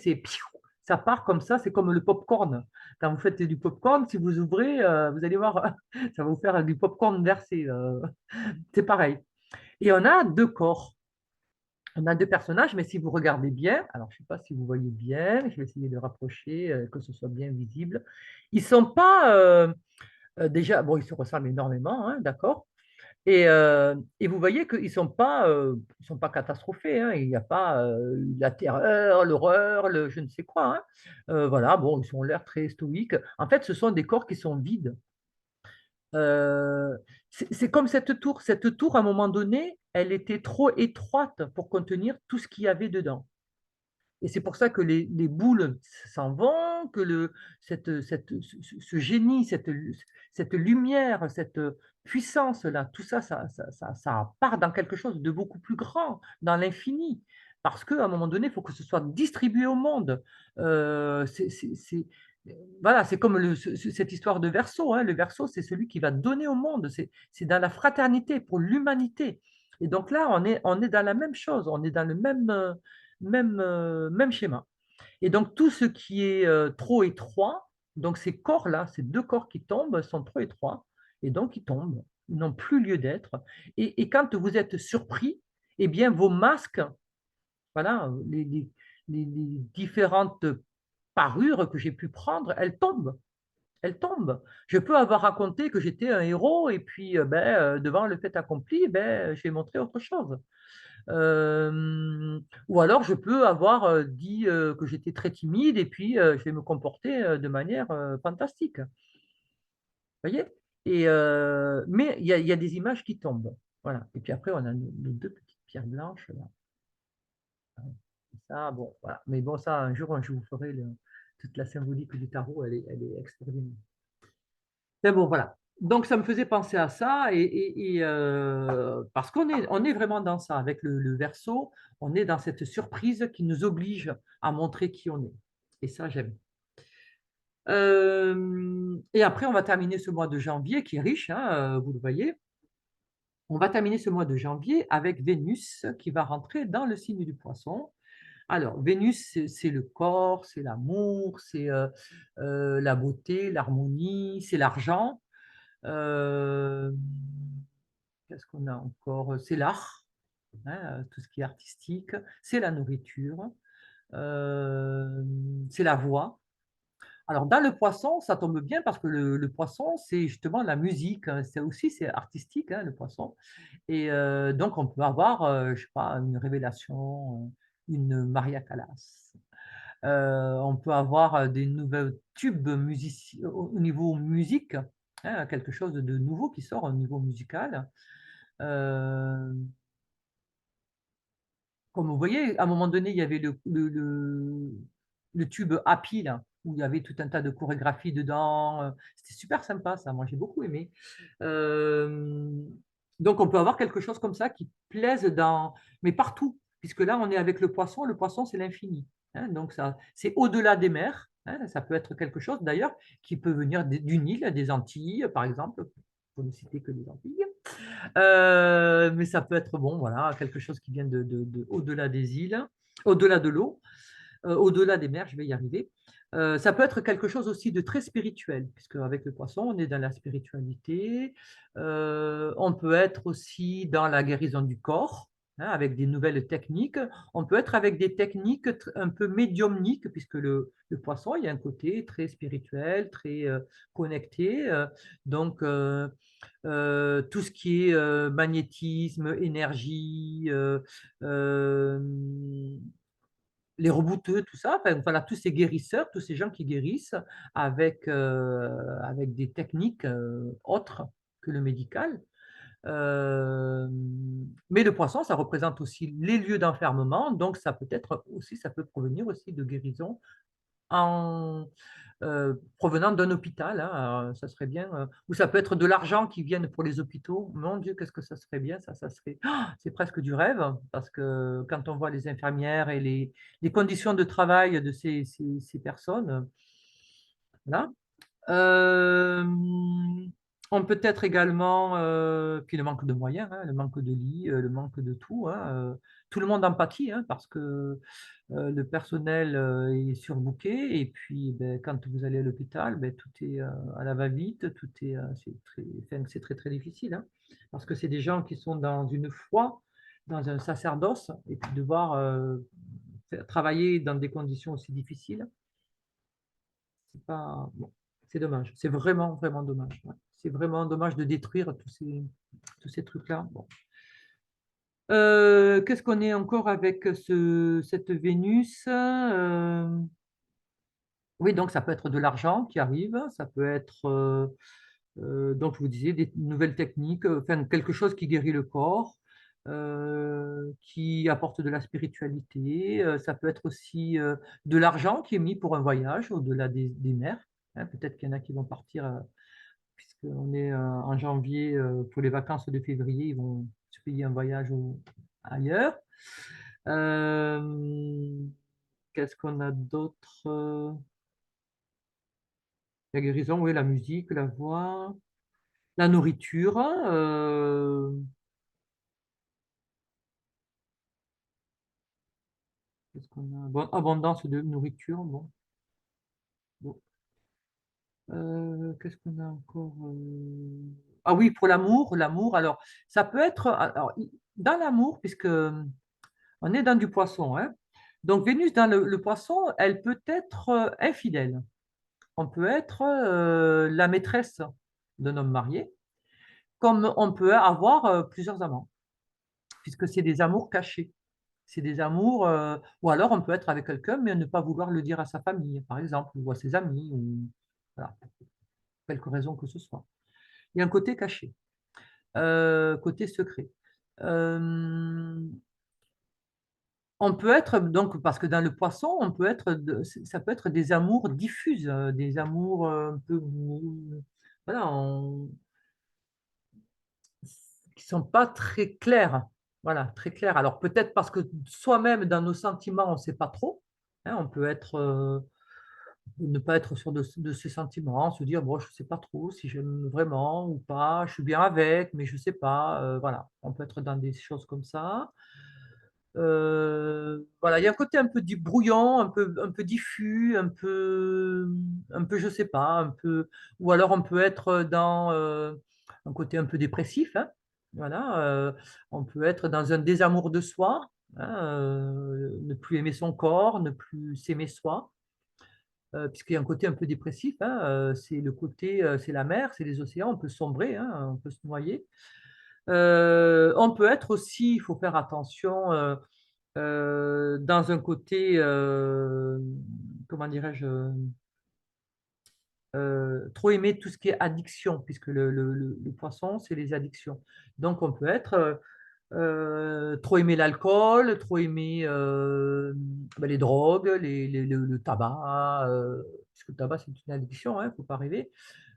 ça part comme ça, c'est comme le popcorn. Quand vous faites du popcorn, si vous ouvrez, vous allez voir, ça va vous faire du popcorn versé. C'est pareil. Et on a deux corps. On a deux personnages, mais si vous regardez bien, alors je ne sais pas si vous voyez bien, je vais essayer de rapprocher, que ce soit bien visible. Ils ne sont pas, déjà, bon, ils se ressemblent énormément, hein, d'accord? Et vous voyez qu'ils ils sont pas catastrophés, hein. Il n'y a pas la terreur, l'horreur, le je ne sais quoi, hein. Voilà, bon, ils ont l'air très stoïques. En fait, ce sont des corps qui sont vides. Euh, c'est comme cette tour. Cette tour, à un moment donné, elle était trop étroite pour contenir tout ce qu'il y avait dedans. Et c'est pour ça que les boules s'en vont, que ce génie, cette lumière, cette puissance-là, tout ça, ça part dans quelque chose de beaucoup plus grand, dans l'infini. Parce qu'à un moment donné, il faut que ce soit distribué au monde. Euh, c'est, c'est- c'est- voilà, c'est comme cette histoire de Verseau, hein. Le Verseau, c'est celui qui va donner au monde. C'est dans la fraternité pour l'humanité. Et donc là, on est dans la même chose, on est dans le même schéma. Et donc, tout ce qui est trop étroit, donc ces corps-là, ces deux corps qui tombent, sont trop étroits, et donc ils tombent, ils n'ont plus lieu d'être. Et quand vous êtes surpris, eh bien, vos masques, voilà, les différentes parures que j'ai pu prendre, elles tombent. Elles tombent. Je peux avoir raconté que j'étais un héros, et puis devant le fait accompli, je vais montrer autre chose. Ou alors, je peux avoir dit que j'étais très timide et puis je vais me comporter de manière fantastique. Vous voyez? Mais il y a des images qui tombent. Voilà. Et puis après, on a nos deux petites pierres blanches. Là. Ça, bon, voilà. Mais bon, ça, un jour, je vous ferai toute la symbolique du tarot. Elle est extraordinaire. Mais bon, voilà. Donc, ça me faisait penser à ça, parce on est vraiment dans ça. Avec le verso, on est dans cette surprise qui nous oblige à montrer qui on est. Et ça, j'aime. Et après, on va terminer ce mois de janvier qui est riche, hein, vous le voyez. On va terminer ce mois de janvier avec Vénus qui va rentrer dans le signe du poisson. Alors, Vénus, c'est le corps, c'est l'amour, c'est la beauté, l'harmonie, c'est l'argent. Euh, Qu'est-ce qu'on a encore? C'est l'art, hein, tout ce qui est artistique, c'est la nourriture, euh, c'est la voix. Alors, dans le poisson, ça tombe bien parce que le poisson, c'est justement la musique, hein. C'est aussi, c'est artistique, hein, le poisson. Et donc, on peut avoir, je sais pas, une révélation, une Maria Callas. On peut avoir des nouveaux tubes au niveau musique, hein, quelque chose de nouveau qui sort au niveau musical. Euh, Comme vous voyez, à un moment donné, il y avait le tube Happy, là, où il y avait tout un tas de chorégraphies dedans. C'était super sympa, ça. Moi, j'ai beaucoup aimé. Euh, donc, on peut avoir quelque chose comme ça qui plaise mais partout, puisque là, on est avec le poisson. Le poisson, c'est l'infini, hein. Donc, ça, c'est au-delà des mers, hein. Ça peut être quelque chose, d'ailleurs, qui peut venir d'une île, des Antilles, par exemple, pour ne citer que les Antilles. Mais ça peut être bon, voilà, quelque chose qui vient au-delà des îles, au-delà de l'eau, au-delà des mers, je vais y arriver. Ça peut être quelque chose aussi de très spirituel, puisque avec le poisson, on est dans la spiritualité. On peut être aussi dans la guérison du corps, hein, avec des nouvelles techniques. On peut être avec des techniques un peu médiumniques, puisque le poisson, il y a un côté très spirituel, très connecté. Donc, tout ce qui est magnétisme, énergie, euh, les rebouteux, tout ça, enfin, voilà, tous ces guérisseurs, tous ces gens qui guérissent avec des techniques autres que le médical. Euh, mais le poisson, ça représente aussi les lieux d'enfermement, donc ça peut être aussi, ça peut provenir aussi de guérison en, provenant d'un hôpital, hein, ça serait bien. Ou ça peut être de l'argent qui vienne pour les hôpitaux. Mon Dieu, qu'est-ce que ça serait bien, ça serait, c'est presque du rêve, parce que quand on voit les infirmières et les conditions de travail de ces personnes, là. Euh, on peut être également, puis le manque de moyens, hein, le manque de lits, le manque de tout, hein, tout le monde en pâtit, hein, parce que le personnel est surbooké et puis ben, quand vous allez à l'hôpital, ben, tout est à la va-vite, tout est, c'est très très difficile, hein, parce que c'est des gens qui sont dans une foi, dans un sacerdoce, et puis devoir travailler dans des conditions aussi difficiles, c'est pas, bon, c'est dommage, c'est vraiment vraiment dommage. Ouais. C'est vraiment dommage de détruire tous ces trucs-là. Bon. Qu'est-ce qu'on est encore avec cette Vénus? Oui, donc ça peut être de l'argent qui arrive, ça peut être, donc je vous disais, des nouvelles techniques, enfin, quelque chose qui guérit le corps, qui apporte de la spiritualité. Ça peut être aussi de l'argent qui est mis pour un voyage au-delà des mers. Hein. Peut-être qu'il y en a qui vont partir, puisqu'on est en janvier, pour les vacances de février, ils vont se payer un voyage ailleurs. Euh, Qu'est-ce qu'on a d'autre? La guérison, oui, la musique, la voix, la nourriture, qu'est-ce qu'on a? Bon, abondance de nourriture, bon. Bon. Qu'est-ce qu'on a encore? Ah oui, pour l'amour, l'amour, alors, ça peut être, alors, dans l'amour, puisque on est dans du poisson, hein. Donc, Vénus dans le poisson, elle peut être infidèle. On peut être la maîtresse d'un homme marié, comme on peut avoir plusieurs amants, puisque c'est des amours cachés. C'est des amours, ou alors on peut être avec quelqu'un, mais ne pas vouloir le dire à sa famille, par exemple, ou à ses amis, ou voilà, pour quelque raison que ce soit. Il y a un côté caché, côté secret. Euh, on peut être, donc, parce que dans le poisson, on peut être, ça peut être des amours diffuses, des amours un peu, voilà, qui sont pas très clairs. Voilà, très clairs. Alors peut-être parce que soi-même, dans nos sentiments, on ne sait pas trop. Hein, on peut être, ne pas être sûr de ses sentiments, se dire, bon, je ne sais pas trop si j'aime vraiment ou pas, je suis bien avec, mais je ne sais pas. Voilà, on peut être dans des choses comme ça. Voilà, il y a un côté un peu brouillon, un peu diffus, un peu, je sais pas, un peu, ou alors on peut être dans un côté un peu dépressif, hein. Voilà, on peut être dans un désamour de soi, hein, ne plus aimer son corps, ne plus s'aimer soi, puisqu'il y a un côté un peu dépressif, hein, c'est le côté, c'est la mer, c'est les océans, on peut sombrer, hein, on peut se noyer. On peut être aussi, il faut faire attention. Dans un côté, comment dirais-je, trop aimer tout ce qui est addiction, puisque le poisson, c'est les addictions. Donc, on peut être trop aimer l'alcool, trop aimer ben, les drogues, le tabac, puisque le tabac, c'est une addiction, il ne faut pas rêver.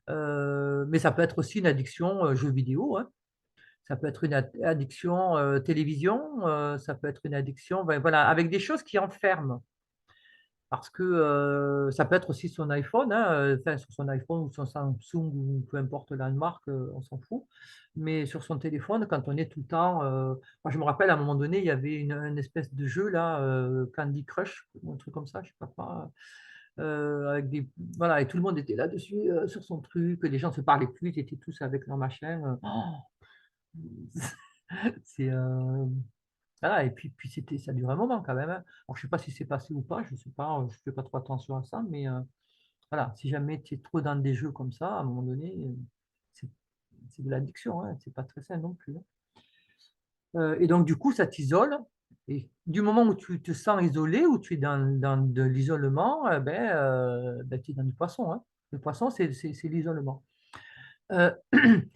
Mais ça peut être aussi une addiction jeux vidéo, hein. Ça peut être une addiction télévision, ça peut être une addiction, ben, voilà, avec des choses qui enferment. Parce que ça peut être aussi son iPhone, hein, enfin, sur son iPhone ou son Samsung ou peu importe la marque, on s'en fout. Mais sur son téléphone, quand on est tout le temps, moi je me rappelle à un moment donné, il y avait une espèce de jeu là, Candy Crush, ou un truc comme ça, je sais pas quoi, avec des, voilà, et tout le monde était là-dessus, sur son truc, les gens se parlaient plus, ils étaient tous avec leur machin. C'est voilà, et puis c'était, ça dure un moment quand même, hein. Alors, je sais pas si c'est passé ou pas, je sais pas, je fais pas trop attention à ça, mais voilà, si jamais tu es trop dans des jeux comme ça, à un moment donné, c'est c'est de l'addiction, hein, c'est pas très sain non plus, hein. Et donc, du coup, ça t'isole. Et du moment où tu te sens isolé, où tu es dans de l'isolement, ben, tu es dans du poisson, hein. Le poisson, c'est l'isolement. Euh,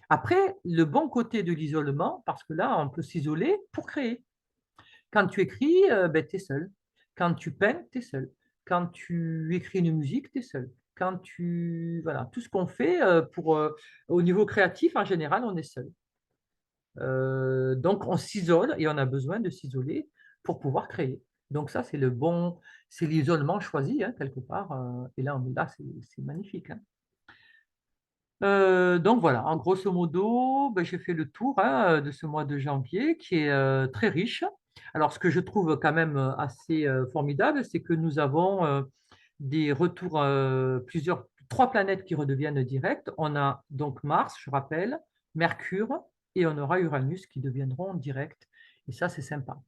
Après, le bon côté de l'isolement, parce que là, on peut s'isoler pour créer. Quand tu écris, ben, tu es seul. Quand tu peins, tu es seul. Quand tu écris une musique, tu es seul. Quand tu... Voilà, tout ce qu'on fait au niveau créatif, en général, on est seul. Donc, on s'isole et on a besoin de s'isoler pour pouvoir créer. Donc, ça, c'est l'isolement choisi, hein, quelque part. Et là, on est là, c'est magnifique, hein. Donc voilà, en grosso modo, ben, j'ai fait le tour, hein, de ce mois de janvier qui est très riche. Alors, ce que je trouve quand même assez formidable, c'est que nous avons des retours, trois planètes qui redeviennent directes. On a donc Mars, je rappelle, Mercure, et on aura Uranus qui deviendront directs. Et ça, c'est sympa.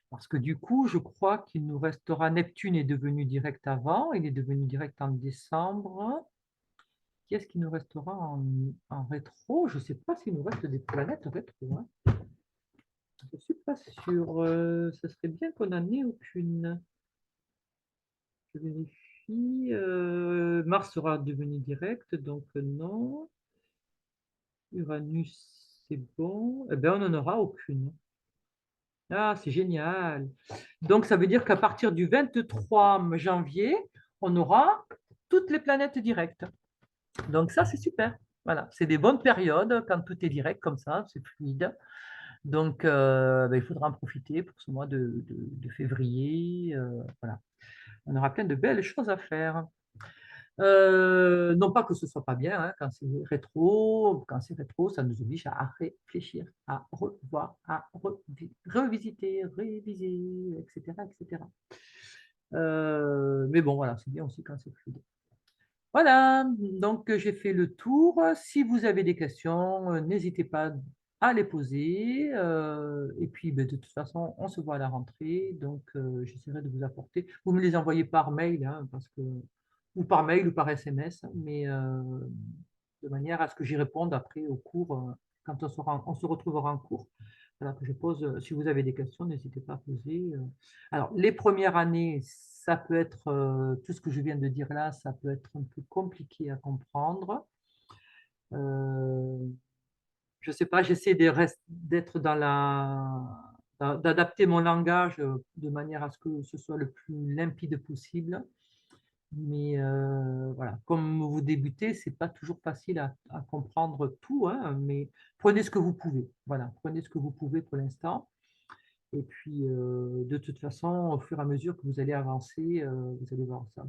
Parce que du coup, je crois qu'il nous restera Neptune est devenu direct avant, il est devenu direct en décembre. Qu'est-ce qui nous restera en rétro? Je ne sais pas s'il nous reste des planètes rétro, hein. Je ne suis pas sûre. Ce serait bien qu'on n'en ait aucune. Je vérifie. Mars sera devenu direct, donc non. Uranus, c'est bon. Eh bien, on n'en aura aucune. Ah, c'est génial. Donc, ça veut dire qu'à partir du 23 janvier, on aura toutes les planètes directes. Donc, ça, c'est super. Voilà, c'est des bonnes périodes quand tout est direct comme ça, c'est fluide. Donc, ben, il faudra en profiter pour ce mois de février. Voilà. On aura plein de belles choses à faire. Non pas que ce soit pas bien, hein, quand c'est rétro, ça nous oblige à réfléchir, à revoir, revisiter, réviser, etc., etc. Mais bon, voilà, c'est bien aussi quand c'est fluide. Voilà, donc j'ai fait le tour. Si vous avez des questions, n'hésitez pas à les poser. Et puis, ben, de toute façon, on se voit à la rentrée. Donc, j'essaierai de vous apporter. Vous me les envoyez par mail, hein, ou par mail ou par SMS, mais de manière à ce que j'y réponde après au cours, quand on se retrouvera en cours. Voilà, que je pose. Si vous avez des questions, n'hésitez pas à poser. Alors, les premières années, ça peut être, tout ce que je viens de dire là, ça peut être un peu compliqué à comprendre. Euh, je ne sais pas, j'essaie d'être d'adapter mon langage de manière à ce que ce soit le plus limpide possible. Mais voilà, comme vous débutez, c'est pas toujours facile à comprendre tout, hein, mais prenez ce que vous pouvez. Voilà, prenez ce que vous pouvez pour l'instant. Et puis, de toute façon, au fur et à mesure que vous allez avancer, vous allez voir, ça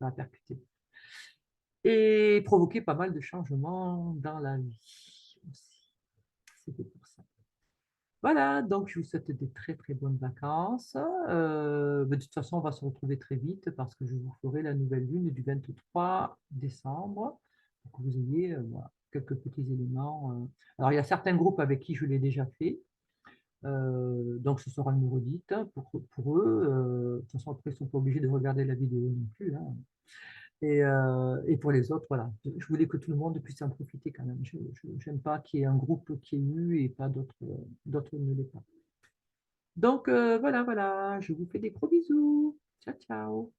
va percuter. Et provoquer pas mal de changements dans la vie aussi. C'était pour ça. Voilà, donc je vous souhaite des très très bonnes vacances. De toute façon, on va se retrouver très vite parce que je vous ferai la nouvelle lune du 23 décembre pour que vous ayez voilà, quelques petits éléments. Alors, il y a certains groupes avec qui je l'ai déjà fait. Donc, ce sera une redite pour eux. De toute façon, après, ils ne sont pas obligés de regarder la vidéo non plus, hein. Et pour les autres, voilà. Je voulais que tout le monde puisse en profiter quand même. Je n'aime pas qu'il y ait un groupe qui est eu et pas d'autres ne l'est pas. Donc, voilà, voilà. Je vous fais des gros bisous. Ciao, ciao.